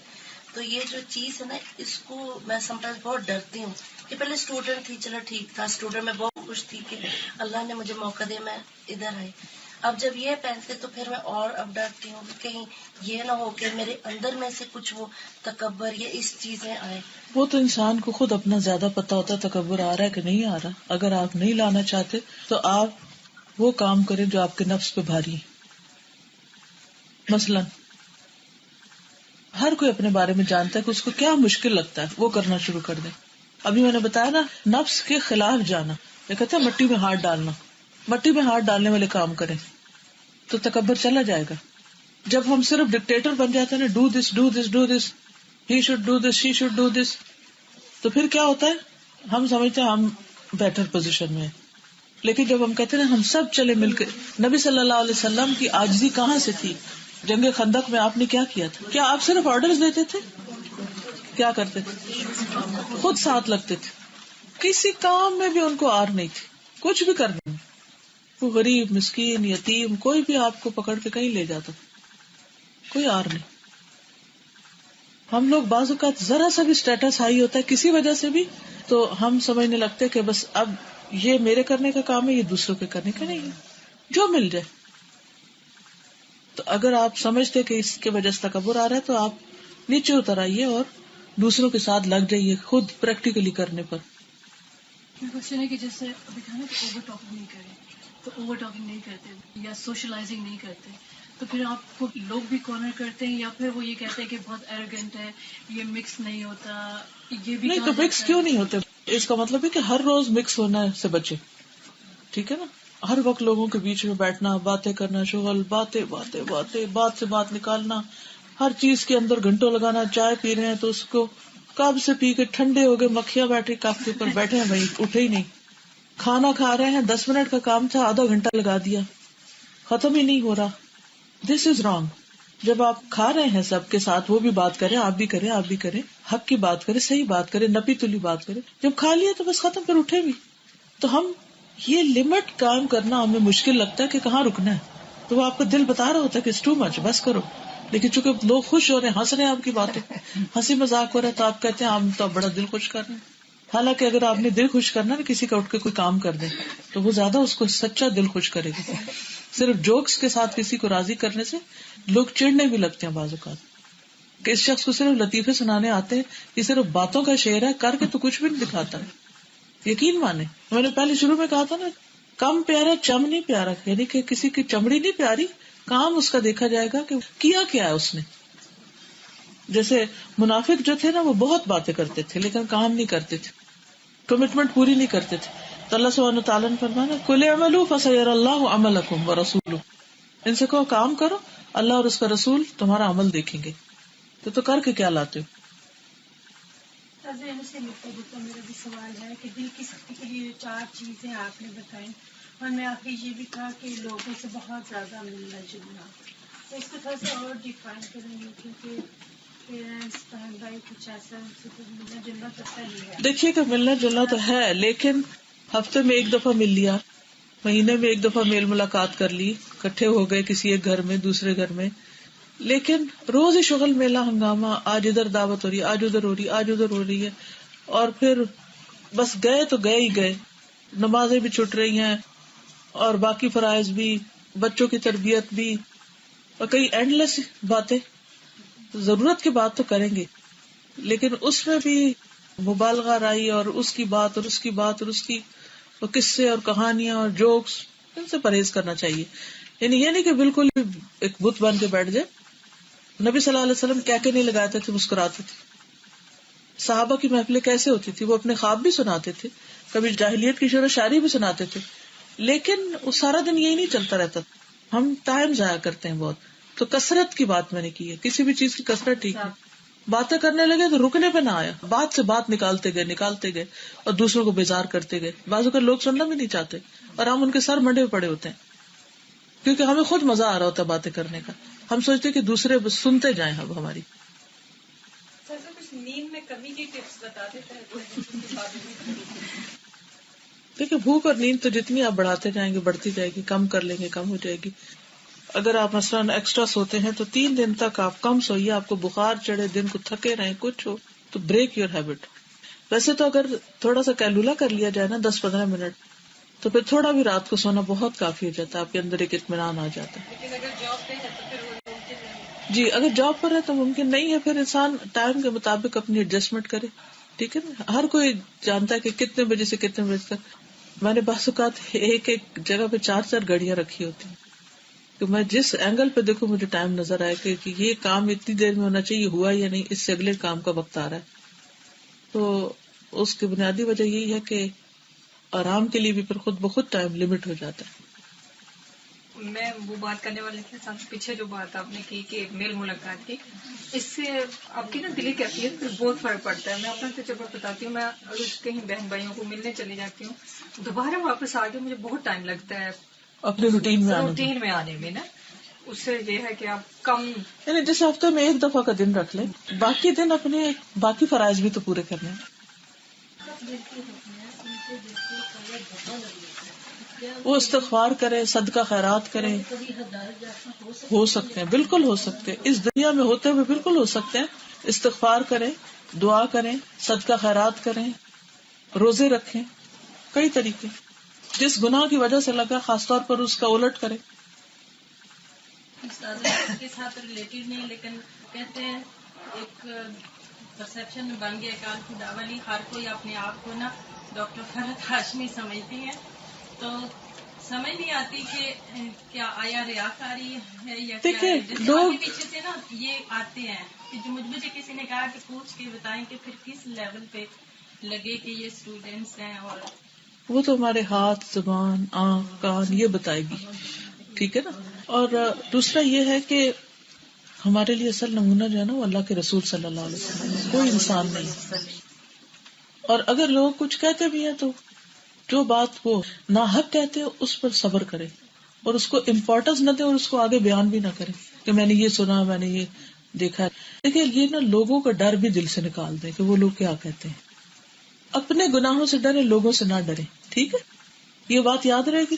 تو یہ جو چیز ہے نا اس کو میں sometimes بہت ڈرتی ہوں کہ پہلے اسٹوڈنٹ تھی، چلو ٹھیک تھا، اسٹوڈنٹ میں بہت خوش تھی کہ اللہ نے مجھے موقع دیا میں ادھر آئی. اب جب یہ پہنتے تو پھر میں اور اب ڈرتی ہوں کہ کہیں یہ نہ ہو کہ میرے اندر میں سے کچھ وہ تکبر یا اس چیزیں آئے.
وہ تو انسان کو خود اپنا زیادہ پتا ہوتا ہے تکبر آ رہا ہے کہ نہیں آ رہا. اگر آپ نہیں لانا چاہتے تو آپ وہ کام کریں جو آپ کے نفس پہ بھاری ہے. مثلا ہر کوئی اپنے بارے میں جانتا ہے کہ اس کو کیا مشکل لگتا ہے، وہ کرنا شروع کر دیں. ابھی میں نے بتایا نا نفس کے خلاف جانا، یہ کہتے ہیں مٹی میں ہاتھ ڈالنا. مٹی میں ہاتھ ڈالنے والے کام کریں تو تکبر چلا جائے گا. جب ہم صرف ڈکٹیٹر بن جاتے ہیں نا، do this do this do this, he should do this she should do this, تو پھر کیا ہوتا ہے ہم سمجھتے ہیں ہم بیٹر پوزیشن میں. لیکن جب ہم کہتے ہیں ہم سب چلے مل کے، نبی صلی اللہ علیہ وسلم کی عاجزی کہاں سے تھی؟ جنگ خندق میں آپ نے کیا کیا تھا؟ کیا آپ صرف آرڈرز دیتے تھے؟ کیا کرتے تھے؟ خود ساتھ لگتے تھے. کسی کام میں بھی ان کو آر نہیں تھی، کچھ بھی کرنے میں. وہ غریب مسکین یتیم کوئی بھی آپ کو پکڑ کے کہیں لے جاتا، کوئی آر نہیں. ہم لوگ بعض اوقات ذرا سا بھی اسٹیٹس ہائی ہوتا ہے کسی وجہ سے بھی تو ہم سمجھنے لگتے کہ بس اب یہ میرے کرنے کا کام ہے، یہ دوسروں کے کرنے کا نہیں ہے، جو مل جائے. تو اگر آپ سمجھتے کہ اس کی وجہ سے تکبر آ رہا ہے تو آپ نیچے اتر آئیے اور دوسروں کے ساتھ لگ جائیے خود پریکٹیکلی کرنے پر.
کوشچن ہے کہ جیسے ابھی کہا نا کہ اوور ٹاکنگ نہیں کریں، تو اوور ٹاکنگ نہیں کرتے یا سوشلائزنگ نہیں کرتے تو پھر آپ کو لوگ بھی کارنر کرتے ہیں یا پھر وہ یہ کہتے ہیں کہ بہت ایروگینٹ ہے، یہ مکس نہیں ہوتا. یہ بھی
نہیں تو مکس کیوں نہیں ہوتے؟ اس کا مطلب ہے کہ ہر روز مکس ہونا سے بچے. ٹھیک ہے نا، ہر وقت لوگوں کے بیچ میں بیٹھنا، باتیں کرنا، شغل باتیں باتیں باتیں، بات سے بات نکالنا، ہر چیز کے اندر گھنٹوں لگانا. چائے پی رہے ہیں تو اس کو کب سے پی کے ٹھنڈے ہو گئے, مکھیاں بیٹھی کپ کے اوپر بیٹھے ہیں, بھائی اٹھے ہی نہیں. کھانا کھا رہے ہیں, 10 منٹ کا کام تھا, آدھا گھنٹہ لگا دیا, ختم ہی نہیں ہو رہا. دس از رانگ. جب آپ کھا رہے ہیں سب کے ساتھ, وہ بھی بات کریں, آپ بھی کریں, آپ بھی کریں, حق کی بات کریں, صحیح بات کریں, نپی تلی بات کریں. جب کھا لیا تو بس ختم, پھر اٹھے بھی. تو ہم یہ لمٹ قائم کرنا ہمیں مشکل لگتا ہے کہ کہاں رکنا ہے. تو وہ آپ کا دل بتا رہا ہوتا ہے کہ اٹس ٹو مچ, بس کرو. لیکن چونکہ لوگ خوش ہو رہے ہیں, ہنس رہے ہیں آپ کی باتیں, ہنسی مذاق ہو رہا ہے, تو آپ کہتے ہیں ہم تو بڑا دل خوش کر رہے ہیں. حالانکہ اگر آپ نے دل خوش کرنا نا, کسی کا اٹھ کے کوئی کام کر دے تو وہ زیادہ اس کو سچا دل خوش کرے گا. صرف جوکس کے ساتھ کسی کو راضی کرنے سے لوگ چڑنے بھی لگتے ہیں بعض اوقات, کہ اس شخص کو صرف لطیفے سنانے آتے ہیں, یہ صرف باتوں کا شعر ہے, کر کے تو کچھ بھی نہیں دکھاتا. یقین مانے, میں نے پہلے شروع میں کہا تھا نا, کم پیارا چم نہیں پیارا, یعنی کہ کسی کی چمڑی نہیں پیاری, کام اس کا دیکھا جائے گا کہ کیا ہے اس نے. جیسے منافق جو تھے نا, وہ بہت باتیں کرتے تھے لیکن کام نہیں کرتے تھے, کمٹمنٹ پوری نہیں کرتے تھے. تو اللہ سبحانہ وتعالیٰ نے فرمایا قل اعملوا فسيرى الله عملكم ورسوله, ان سے کہو کام کرو, اللہ اور اس کا رسول تمہارا عمل دیکھیں گے. تو کر کے کیا لاتے ہو؟
سے میرا بھی سوال ہے کہ دل کی سختی کے لیے 4 چیزیں آپ نے بتائیں, اور میں آخری یہ بھی کہا کہ لوگوں سے بہت زیادہ ملنا جلنا. تو اس کو تھوڑا سا اور ڈیفائن کریں گے, کیونکہ پیرنٹس بہن بھائی کچھ ایسا ان سے تو ملنا جلنا کرتا ہی ہے.
دیکھیے کہ ملنا جلنا تو ہے, لیکن ہفتے میں 1 دفعہ مل لیا, مہینے میں 1 دفعہ میل ملاقات کر لی, اکٹھے ہو گئے کسی ایک گھر میں دوسرے گھر میں, لیکن روز ہی شغل میلہ ہنگامہ, آج ادھر دعوت ہو رہی ہے, آج ادھر ہو رہی ہے, آج ادھر ہو رہی ہے, اور پھر بس گئے تو گئے ہی گئے. نمازیں بھی چھٹ رہی ہیں اور باقی فرائض بھی, بچوں کی تربیت بھی, اور کئی اینڈ لیس باتیں. ضرورت کی بات تو کریں گے, لیکن اس میں بھی مبالغہ رائی, اور اس کی بات اور اس کی بات اور اس کی قصے اور کہانیاں اور جوکس, ان سے پرہیز کرنا چاہیے. یعنی یہ نہیں کہ بالکل ایک بت بن کے بیٹھ جائے. نبی صلی اللہ علیہ وسلم کیا کہ نہیں لگاتے تھے, مسکراتے تھے. صحابہ کی محفلیں کیسے ہوتی تھی, وہ اپنے خواب بھی سناتے تھے, کبھی جاہلیت کی شعر و شاعری بھی سناتے تھے, لیکن وہ سارا دن یہی نہیں چلتا رہتا. ہم ٹائم ضائع کرتے ہیں بہت. تو کثرت کی بات میں نے کی ہے, کسی بھی چیز کی کثرت ٹھیک ہے. باتیں کرنے لگے تو رکنے پہ نہ آیا, بات سے بات نکالتے گئے اور دوسروں کو بیزار کرتے گئے. بعضوں کا لوگ سننا بھی نہیں چاہتے اور ہم ان کے سر منڈے پڑے ہوتے ہیں, کیونکہ ہمیں خود مزہ آ رہا ہوتا ہے باتیں کرنے کا. ہم سوچتے کہ دوسرے سنتے جائیں. اب ہماری
کچھ نیند میں کمی کی ٹپس بتا دیتے ہیں.
دیکھیں, بھوک اور نیند تو جتنی آپ بڑھاتے جائیں گے بڑھتی جائے گی, کم کر لیں گے کم ہو جائے گی. اگر آپ مثلاً ایکسٹرا سوتے ہیں تو 3 دن تک آپ کم سوئیے, آپ کو بخار چڑھے, دن کو تھکے رہیں, کچھ ہو تو بریک یور ہیبٹ. ویسے تو اگر تھوڑا سا کیلولا کر لیا جائے نا 10-15 منٹ, تو پھر تھوڑا بھی رات کو سونا بہت کافی ہو جاتا ہے, آپ کے اندر ایک اطمینان آ جاتا ہے.
لیکن اگر جاب پہ ہے تو پھر وہ ممکن نہیں.
جی, اگر جاب پر ہے تو ممکن نہیں ہے, پھر انسان ٹائم کے مطابق اپنی ایڈجسٹمنٹ کرے. ٹھیک ہے نا, ہر کوئی جانتا ہے کہ کتنے بجے سے کتنے بجے تک. میں نے بعض اوقات ایک جگہ پہ 4 گھڑیاں رکھی ہوتی ہیں کہ میں جس اینگل پہ دیکھوں مجھے ٹائم نظر آئے کہ یہ کام اتنی دیر میں ہونا چاہیے, ہوا یا نہیں, اس سے اگلے کام کا وقت آ رہا ہے. تو اس کی بنیادی وجہ یہی ہے کہ آرام کے لیے بھی پھر خود بخود ٹائم لمٹ ہو جاتا ہے.
میں وہ بات کرنے والے کے ساتھ پیچھے جو بات آپ نے کی کہ میل ملاقات کی, اس سے آپ کی نا دلی کیفیت پہ بہت فرق پڑتا ہے. میں اپنا تجربہ بتاتی ہوں. میں کہیں بہن بھائیوں کو ملنے چلی جاتی ہوں, دوبارہ واپس آ کے مجھے بہت ٹائم لگتا ہے
اپنے روٹین
میں آنے میں نا. اس سے یہ ہے کہ آپ کم,
یعنی جس ہفتے میں 1 دفعہ کا دن رکھ لیں, باقی دن اپنے باقی فرائض بھی تو پورے کرنے ہیں. وہ استغفار کریں, صدقہ خیرات کریں, ہو سکتے ہیں, بالکل ہو سکتے ہیں, اس دنیا میں ہوتے ہوئے بالکل ہو سکتے ہیں. استغفار کریں, دعا کریں, صدقہ خیرات کریں, روزے رکھیں, کئی طریقے. جس گناہ کی وجہ سے لگا خاص طور پر اس کا الٹ کریں.
کے ساتھ ریلیٹڈ نہیں, لیکن کہتے ہیں ایک پرسپشن بن گیا, ایک آل کی دعوی نہیں, ہر کوئی اپنے آپ کو نا ڈاکٹر فرحت ہاشمی سمجھتی ہے. تو سمجھ نہیں آتی کہ کیا آیا ریاکاری ہے یا کیا ہے. لوگ پیچھے سے نا یہ آتے ہیں کہ جو مجھے کسی نے کہا کہ پوچھ کے بتائیں کہ پھر کس لیول پہ لگے کہ یہ اسٹوڈینٹس ہیں, اور
وہ تو ہمارے ہاتھ, زبان, آنکھ, کان یہ بتائے گی. ٹھیک ہے نا. اور دوسرا یہ ہے کہ ہمارے لیے اصل نمونہ جو ہے نا وہ اللہ کے رسول صلی اللہ علیہ وسلم، کوئی انسان نہیں. اور اگر لوگ کچھ کہتے بھی ہیں تو جو بات وہ ناحق کہتے ہیں اس پر صبر کرے اور اس کو امپورٹنس نہ دے اور اس کو آگے بیان بھی نہ کرے کہ میں نے یہ سنا، میں نے یہ دیکھا ہے. دیکھیں یہ نا لوگوں کا ڈر بھی دل سے نکال دیں کہ وہ لوگ کیا کہتے ہیں. اپنے گناہوں سے ڈرے، لوگوں سے نہ ڈرے. ٹھیک ہے، یہ بات یاد رہے گی.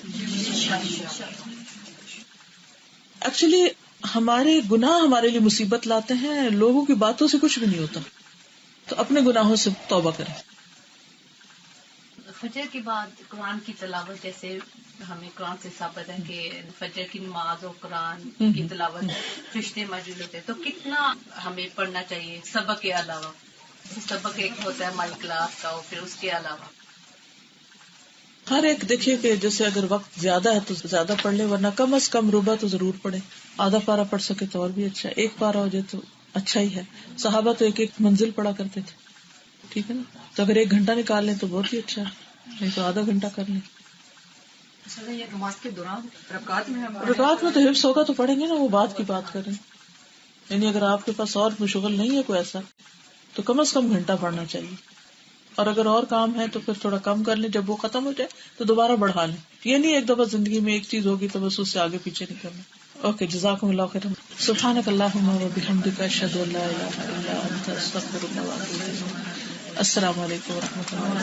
ایکچولی ہمارے گناہ ہمارے لیے مصیبت لاتے ہیں، لوگوں کی باتوں سے کچھ بھی نہیں ہوتا. تو اپنے گناہوں سے توبہ کریں.
فجر کے بعد قرآن کی تلاوت، جیسے ہمیں قرآن سے ثابت ہے کہ فجر کی نماز اور قرآن کی تلاوت فرشتے موجود ہوتے ہیں، تو کتنا ہمیں پڑھنا چاہیے سبق کے علاوہ؟ سبق ایک ہوتا ہے ہماری کلاس کا، اور پھر اس کے علاوہ
ہر ایک دیکھیے کہ جیسے اگر وقت زیادہ ہے تو زیادہ پڑھ لے، ورنہ کم از کم ربع تو ضرور پڑھے. آدھا پارہ پڑھ سکے تو اور بھی اچھا ہے، ایک پارہ ہو جائے تو اچھا ہی ہے. صحابہ تو ایک ایک منزل پڑھا کرتے تھے. ٹھیک ہے نا، تو اگر 1 گھنٹہ نکال لیں تو بہت ہی اچھا ہے، نہیں تو آدھا گھنٹہ کر لیں.
یہ نماز کے دوران رکعت میں
تو حفظ ہوگا تو پڑھیں گے نا، وہ بات کی بات کریں. یعنی اگر آپ کے پاس اور مشغل نہیں ہے کوئی ایسا تو کم از کم گھنٹہ پڑھنا چاہیے. اور اگر اور کام ہے تو پھر تھوڑا کم کر لیں، جب وہ ختم ہو جائے تو دوبارہ بڑھا لیں. یہ نہیں ایک دفعہ زندگی میں ایک چیز ہوگی تو بس اس سے آگے پیچھے نہیں کرنا. اوکے، جزاکم اللہ خیرا. سبحانک اللہم و بحمدک، اشہد ان لا الہ الا انت، استغفرک و اتوب الیک. السلام علیکم و رحمۃ اللہ.